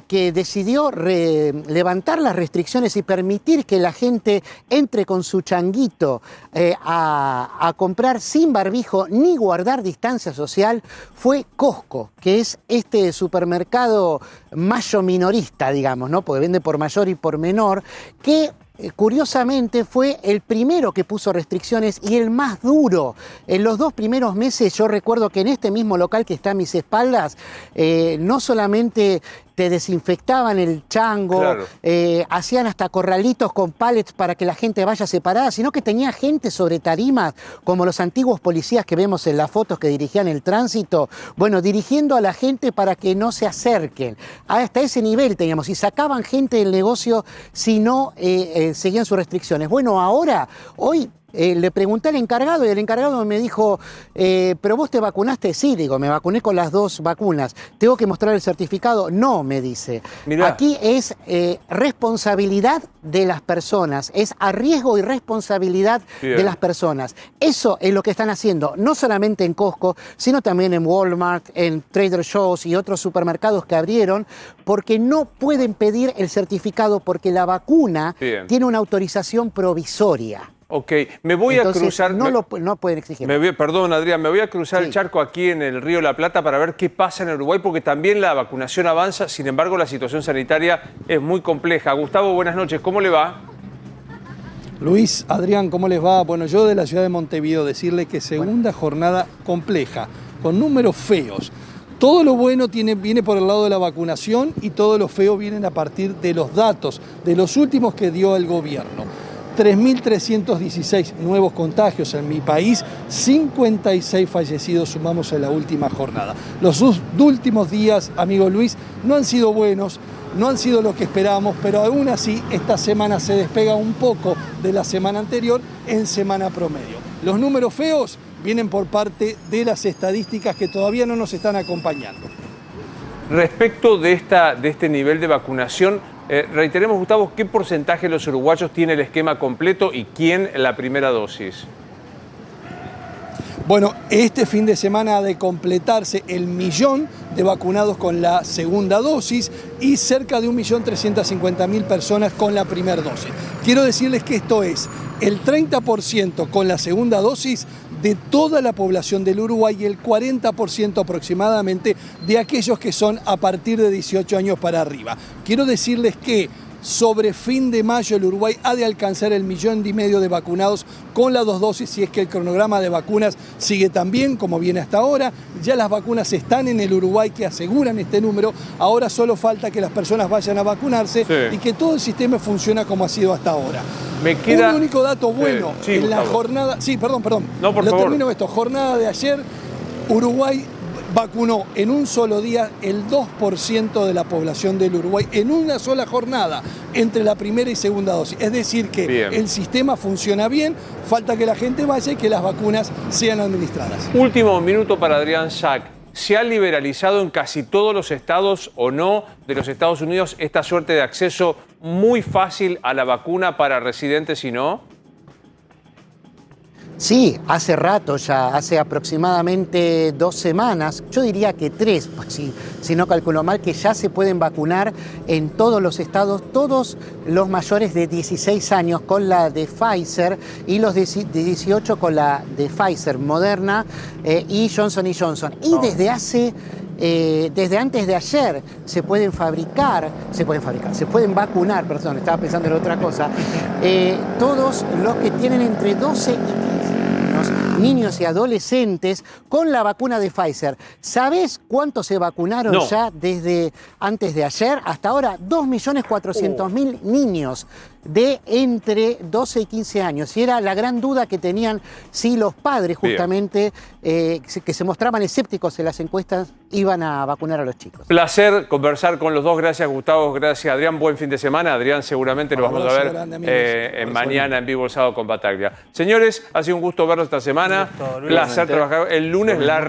que decidió levantar las restricciones y permitir que la gente entre con su changuito a comprar sin barbijo ni guardar distancia social fue Costco, que es este supermercado mayo minorista, digamos, ¿no? Porque vende por mayor y por menor, que curiosamente fue el primero que puso restricciones y el más duro. En los 2 primeros meses yo recuerdo que en este mismo local que está a mis espaldas, no solamente te desinfectaban el chango, Claro. Hacían hasta corralitos con pallets para que la gente vaya separada, sino que tenía gente sobre tarimas, como los antiguos policías que vemos en las fotos que dirigían el tránsito, bueno, dirigiendo a la gente para que no se acerquen. Hasta ese nivel teníamos, y sacaban gente del negocio si no seguían sus restricciones. Bueno, ahora, hoy le pregunté al encargado y el encargado me dijo, ¿pero vos te vacunaste? Sí, digo, me vacuné con las 2 vacunas. ¿Tengo que mostrar el certificado? No, me dice. Mirá. Aquí es responsabilidad de las personas, es a riesgo y responsabilidad Bien. de las personas. Eso es lo que están haciendo, no solamente en Costco, sino también en Walmart, en Trader Joe's y otros supermercados que abrieron, porque no pueden pedir el certificado porque la vacuna Bien. tiene una autorización provisoria. Ok, me voy Entonces, a cruzar... no pueden exigir. Perdón, Adrián, me voy a cruzar Sí. el charco aquí en el Río de la Plata para ver qué pasa en Uruguay, porque también la vacunación avanza, sin embargo la situación sanitaria es muy compleja. Gustavo, buenas noches, ¿cómo le va? Luis, Adrián, ¿cómo les va? Bueno, yo de la ciudad de Montevideo decirle que segunda jornada compleja, con números feos. Todo lo bueno viene por el lado de la vacunación y todo lo feo vienen a partir de los datos, de los últimos que dio el gobierno. 3.316 nuevos contagios en mi país, 56 fallecidos sumamos en la última jornada. Los últimos días, amigo Luis, no han sido buenos, no han sido lo que esperábamos, pero aún así esta semana se despega un poco de la semana anterior en semana promedio. Los números feos vienen por parte de las estadísticas que todavía no nos están acompañando. Respecto de este nivel de vacunación, reiteremos, Gustavo, ¿qué porcentaje de los uruguayos tiene el esquema completo y quién la primera dosis? Bueno, este fin de semana ha de completarse el 1.000.000 de vacunados con la segunda dosis y cerca de 1.350.000 personas con la primera dosis. Quiero decirles que esto es el 30% con la segunda dosis de toda la población del Uruguay y el 40% aproximadamente de aquellos que son a partir de 18 años para arriba. Quiero decirles que sobre fin de mayo el Uruguay ha de alcanzar el 1,5 millones de vacunados con las 2 dosis si es que el cronograma de vacunas sigue tan bien como viene hasta ahora. Ya las vacunas están en el Uruguay que aseguran este número. Ahora solo falta que las personas vayan a vacunarse y que todo el sistema funcione como ha sido hasta ahora. Me queda un único dato bueno en la Gustavo. jornada. Sí, perdón. No, por Lo favor. termino esto. Jornada de ayer, Uruguay vacunó en un solo día el 2% de la población del Uruguay en una sola jornada entre la primera y segunda dosis. Es decir que el sistema funciona bien, falta que la gente vaya y que las vacunas sean administradas. Último minuto para Adrián Sack. ¿Se ha liberalizado en casi todos los estados o no de los Estados Unidos esta suerte de acceso muy fácil a la vacuna para residentes y no? Sí, hace rato ya, hace aproximadamente 2 semanas, yo diría que 3, pues si no calculo mal, que ya se pueden vacunar en todos los estados, todos los mayores de 16 años con la de Pfizer y los de 18 con la de Pfizer, Moderna y Johnson & Johnson. Y desde antes de ayer se pueden vacunar, perdón, estaba pensando en otra cosa, todos los que tienen entre 12 y 15 años, niños y adolescentes, con la vacuna de Pfizer. ¿Sabés cuántos se vacunaron ya desde antes de ayer? Hasta ahora, 2.400.000 niños de entre 12 y 15 años. Y era la gran duda que tenían si los padres justamente que se mostraban escépticos en las encuestas iban a vacunar a los chicos. Placer conversar con los dos. Gracias, Gustavo. Gracias, Adrián. Buen fin de semana. Adrián, seguramente lo vamos a ver mañana en vivo el sábado con Bataglia. Señores, ha sido un gusto verlos esta semana. Placer trabajar. El lunes la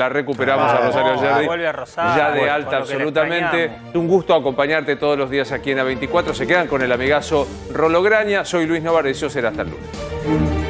recuperamos a Rosario Yerdi. Vuelve a Rosario. Ya de alta absolutamente. Un gusto acompañarte todos los días aquí en A24. Se quedan con el amigazo Rolo Graña. Soy Luis Novar y yo será hasta el lunes.